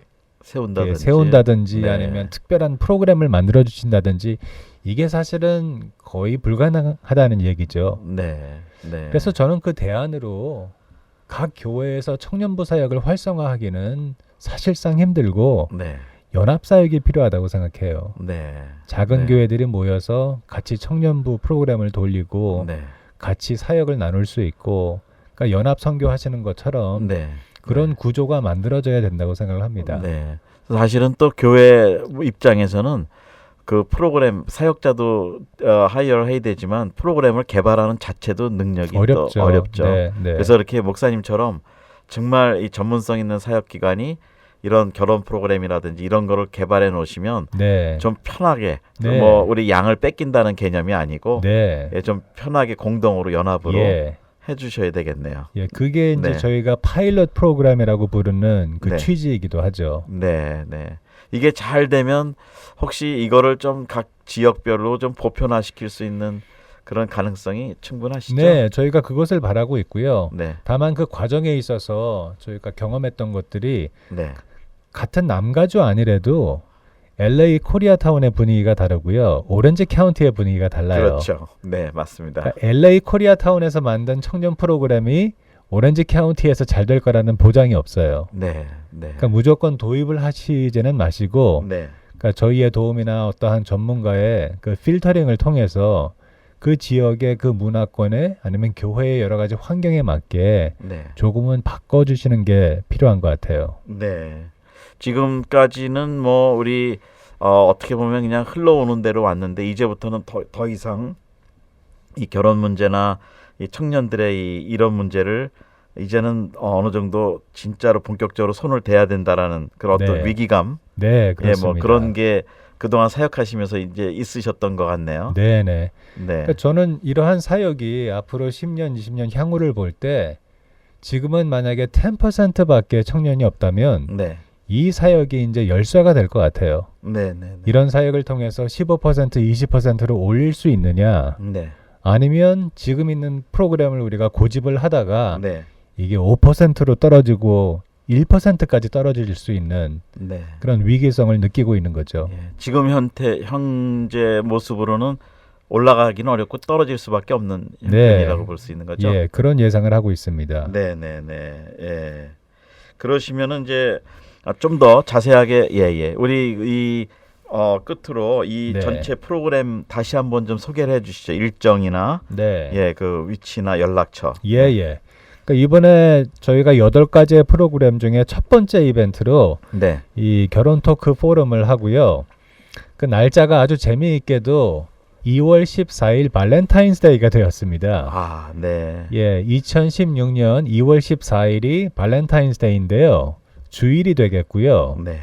세운다든지 네. 아니면 특별한 프로그램을 만들어 주신다든지 이게 사실은 거의 불가능하다는 얘기죠. 네. 네. 그래서 저는 그 대안으로 각 교회에서 청년부 사역을 활성화하기는 사실상 힘들고 네. 연합 사역이 필요하다고 생각해요. 네. 작은 네. 교회들이 모여서 같이 청년부 프로그램을 돌리고 네. 같이 사역을 나눌 수 있고, 그러니까 연합 선교하시는 것처럼 네. 그런 구조가 만들어져야 된다고 생각을 합니다. 네. 사실은 또 교회 입장에서는 그 프로그램 사역자도 하이어를 해야 되지만 프로그램을 개발하는 자체도 능력이 어렵죠. 또 어렵죠. 네, 네. 그래서 이렇게 목사님처럼 정말 이 전문성 있는 사역 기관이 이런 결혼 프로그램이라든지 이런 거를 개발해 놓으시면 네. 좀 편하게 네. 뭐 우리 양을 뺏긴다는 개념이 아니고 네. 예, 좀 편하게 공동으로 연합으로 예. 해주셔야 되겠네요. 예, 그게 이제 네. 저희가 파일럿 프로그램이라고 부르는 그 네. 취지이기도 하죠. 네, 네. 이게 잘 되면 혹시 이거를 좀 각 지역별로 좀 보편화시킬 수 있는 그런 가능성이 충분하시죠? 네, 저희가 그것을 바라고 있고요. 네, 다만 그 과정에 있어서 저희가 경험했던 것들이 네, 같은 남가주 아니래도 LA 코리아타운의 분위기가 다르고요. 오렌지 카운티의 분위기가 달라요. 그렇죠. 네, 맞습니다. 그러니까 LA 코리아타운에서 만든 청년 프로그램이 오렌지 카운티에서 잘 될 거라는 보장이 없어요. 네, 네, 그러니까 무조건 도입을 하시지는 마시고, 네, 그러니까 저희의 도움이나 어떠한 전문가의 그 필터링을 통해서 그 지역의 그 문화권에 아니면 교회의 여러 가지 환경에 맞게 네, 조금은 바꿔주시는 게 필요한 것 같아요. 네. 지금까지는 뭐 우리 어떻게 보면 그냥 흘러오는 대로 왔는데 이제부터는 더 이상 이 결혼 문제나 이 청년들의 이런 문제를 이제는 어느 정도 진짜로 본격적으로 손을 대야 된다라는 그런 어떤 네. 위기감, 네, 예, 그렇습니다. 뭐 그런 게 그동안 사역하시면서 이제 있으셨던 것 같네요. 네네. 네, 그러니까 저는 이러한 사역이 앞으로 10년, 20년 향후를 볼 때 지금은 만약에 10%밖에 청년이 없다면 네, 이 사역이 이제 열쇠가 될 것 같아요. 네, 네, 네. 이런 사역을 통해서 15%, 20%로 올릴 수 있느냐, 네, 아니면 지금 있는 프로그램을 우리가 고집을 하다가 네, 이게 5%로 떨어지고 1%까지 떨어질 수 있는 네. 그런 위기성을 느끼고 있는 거죠. 예, 지금 현재 모습으로는 올라가기는 어렵고 떨어질 수밖에 없는 형편이라고 볼 수 있는 거죠. 예, 그런 예상을 하고 있습니다. 네, 네, 네. 예. 그러시면은 이제 좀 더 자세하게 우리 이 끝으로 이 네. 전체 프로그램 다시 한번 좀 소개를 해주시죠. 일정이나 네. 그 위치나 연락처. 예, 예. 그러니까 이번에 저희가 8가지의 프로그램 중에 첫 번째 이벤트로 네, 이 결혼 토크 포럼을 하고요. 그 날짜가 아주 재미있게도 2월 14일 발렌타인스데이가 되었습니다. 아, 네, 예, 2016년 2월 14일이 발렌타인스데이인데요. 주일이 되겠고요. 네,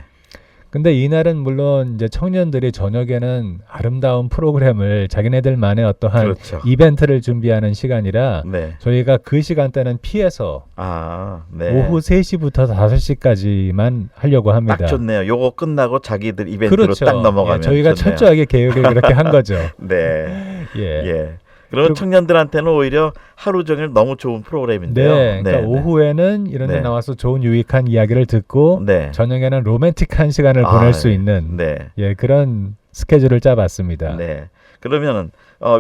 근데 이날은 물론 이제 청년들이 저녁에는 아름다운 프로그램을 자기네들만의 어떠한 그렇죠. 이벤트를 준비하는 시간이라 네, 저희가 그 시간대는 피해서 아, 네. 오후 3시부터 5시까지만 하려고 합니다. 딱 좋네요. 요거 끝나고 자기들 이벤트로 그렇죠. 딱 넘어가면 예, 저희가 좋네요. 철저하게 계획을 그렇게 한 거죠. 네, 예. 예. 그러면 그리고- 청년들한테는 오히려 하루 종일 너무 좋은 프로그램인데요. 네, 그러니까 오후에는 이런 데 네. 나와서 좋은 유익한 이야기를 듣고 네, 저녁에는 로맨틱한 시간을 보낼 수 있는 네, 예, 그런 스케줄을 짜봤습니다. 네. 그러면은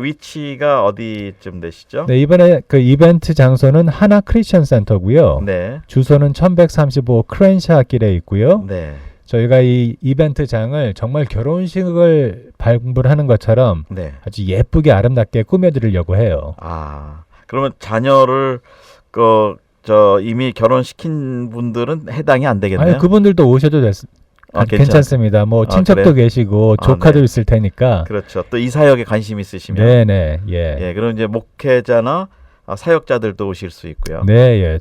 위치가 어디쯤 되시죠? 네, 이번에 그 이벤트 장소는 하나 크리스천 센터고요. 네, 주소는 1135 크랜샤 길에 있고요. 네, 저희가 이 이벤트장을 정말 결혼식을 방불하는 것처럼 네. 아주 예쁘게 아름답게 꾸며드리려고 해요. 아, 그러면 자녀를 이미 결혼시킨 분들은 해당이 안 되겠네요. 아니, 그분들도 오셔도 괜찮습니다. 뭐 친척도 그래요? 계시고 아, 조카도 네. 있을 테니까. 그렇죠. 또 이 사역에 관심 있으시면 네네, 예. 예, 그럼 이제 목회자나 사역자들도 오실 수 있고요. 네, 예.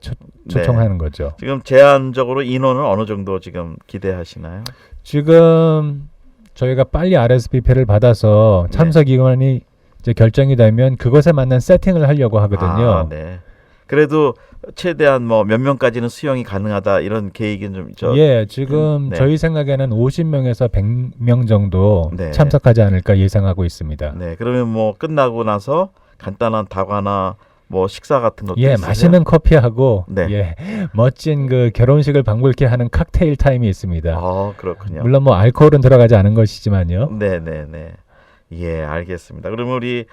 초청하는 거죠. 지금 제한적으로 인원은 어느 정도 지금 기대하시나요? 지금 저희가 빨리 RSVP를 받아서 네. 참석 기간이 이제 결정이 되면 그것에 맞는 세팅을 하려고 하거든요. 아, 네. 그래도 최대한 뭐 몇 명까지는 수용이 가능하다 이런 계획은 좀 있죠. 예, 지금 네. 저희 생각에는 50명에서 100명 정도 네. 참석하지 않을까 예상하고 있습니다. 네, 그러면 뭐 끝나고 나서 간단한 다과나 뭐 식사 같은 것도 예, 있으세요? 맛있는 커피하고 네. 예, 멋진 그 결혼식을 방불케 하는 칵테일 타임이 있습니다. 아, 그렇군요. 물론 뭐 알코올은 들어가지 않은 것이지만요. 네, 네, 네. 예, 알겠습니다. 그럼 우리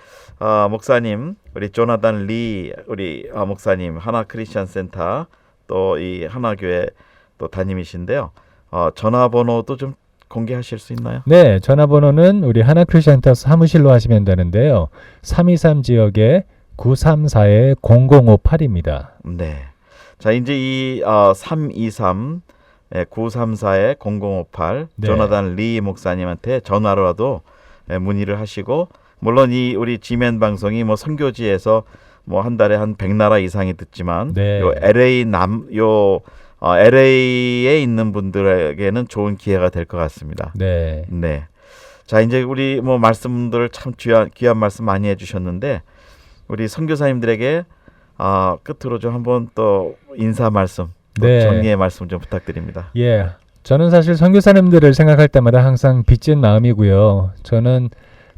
목사님, 우리 조나단 리 우리 목사님 하나 크리스천 센터 또 이 하나교회 또 담임이신데요. 전화번호도 좀 공개하실 수 있나요? 네, 전화번호는 우리 하나크리스천센터 사무실로 하시면 되는데요. 323 지역에 934-0058입니다. 네. 자, 이제 이 323 934-0058 네. 조나단 리 목사님한테 전화로라도 문의를 하시고, 물론 이 우리 지멘 방송이 뭐 선교지에서 뭐 한 달에 한 100나라 이상이 듣지만 네. 요 LA에 있는 분들에게는 좋은 기회가 될 것 같습니다. 네. 네. 자, 이제 우리 뭐 말씀들 참 귀한 말씀 많이 해주셨는데, 우리 선교사님들에게 끝으로 좀 한번 또 인사 말씀, 또 네. 정리의 말씀 좀 부탁드립니다. 예. 저는 사실 선교사님들을 생각할 때마다 항상 빚진 마음이고요. 저는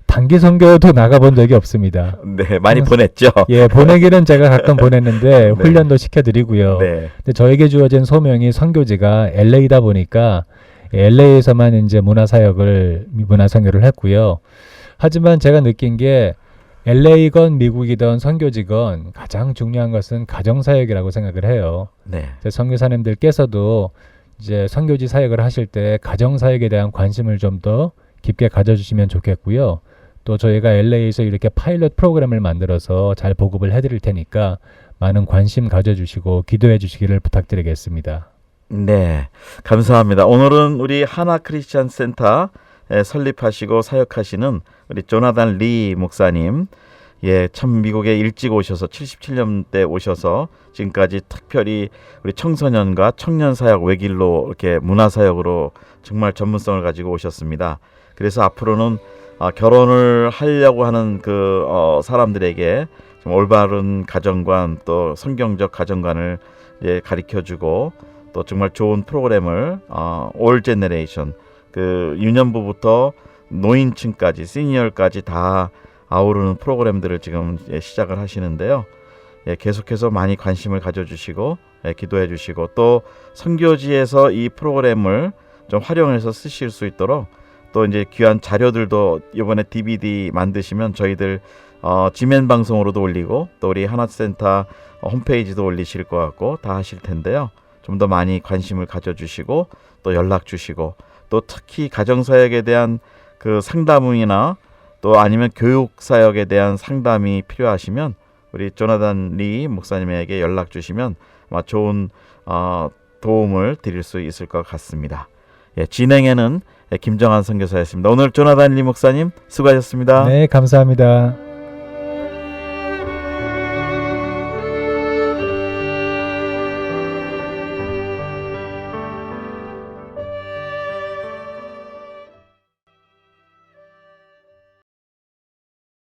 단기 선교도 나가본 적이 없습니다. 네, 많이 보냈죠. 예, 보내기는 제가 가끔 보냈는데 네. 훈련도 시켜드리고요. 네, 근데 저에게 주어진 소명이 선교지가 LA다 보니까 LA에서만 이제 문화선교를 했고요. 하지만 제가 느낀 게 LA건 미국이든 선교지건 가장 중요한 것은 가정사역이라고 생각을 해요. 네, 제 선교사님들께서도 이제 선교지 사역을 하실 때 가정사역에 대한 관심을 좀 더 깊게 가져주시면 좋겠고요. 또 저희가 LA에서 이렇게 파일럿 프로그램을 만들어서 잘 보급을 해드릴 테니까 많은 관심 가져주시고 기도해 주시기를 부탁드리겠습니다. 네, 감사합니다. 오늘은 우리 하나 크리스천 센터 설립하시고 사역하시는 우리 조나단 리 목사님, 예, 참 미국에 일찍 오셔서 77년대 오셔서 지금까지 특별히 우리 청소년과 청년 사역 외길로 이렇게 문화 사역으로 정말 전문성을 가지고 오셨습니다. 그래서 앞으로는 결혼을 하려고 하는 그 사람들에게 좀 올바른 가정관, 또 성경적 가정관을 가르쳐주고, 또 정말 좋은 프로그램을 올 제너레이션, 그 유년부부터 노인층까지 시니어까지 다 아우르는 프로그램들을 지금 시작을 하시는데요. 계속해서 많이 관심을 가져주시고 기도해 주시고, 또 선교지에서 이 프로그램을 좀 활용해서 쓰실 수 있도록 또 이제 귀한 자료들도 이번에 DVD 만드시면 저희들 지멘 방송으로도 올리고, 또 우리 하나센터 홈페이지도 올리실 것 같고 다 하실 텐데요. 좀 더 많이 관심을 가져주시고 또 연락 주시고, 또 특히 가정사역에 대한 그 상담이나 또 아니면 교육사역에 대한 상담이 필요하시면 우리 조나단 리 목사님에게 연락 주시면 아마 좋은 도움을 드릴 수 있을 것 같습니다. 예, 진행에는 김정한 선교사였습니다. 오늘 조나단 리 목사님 수고하셨습니다. 네, 감사합니다.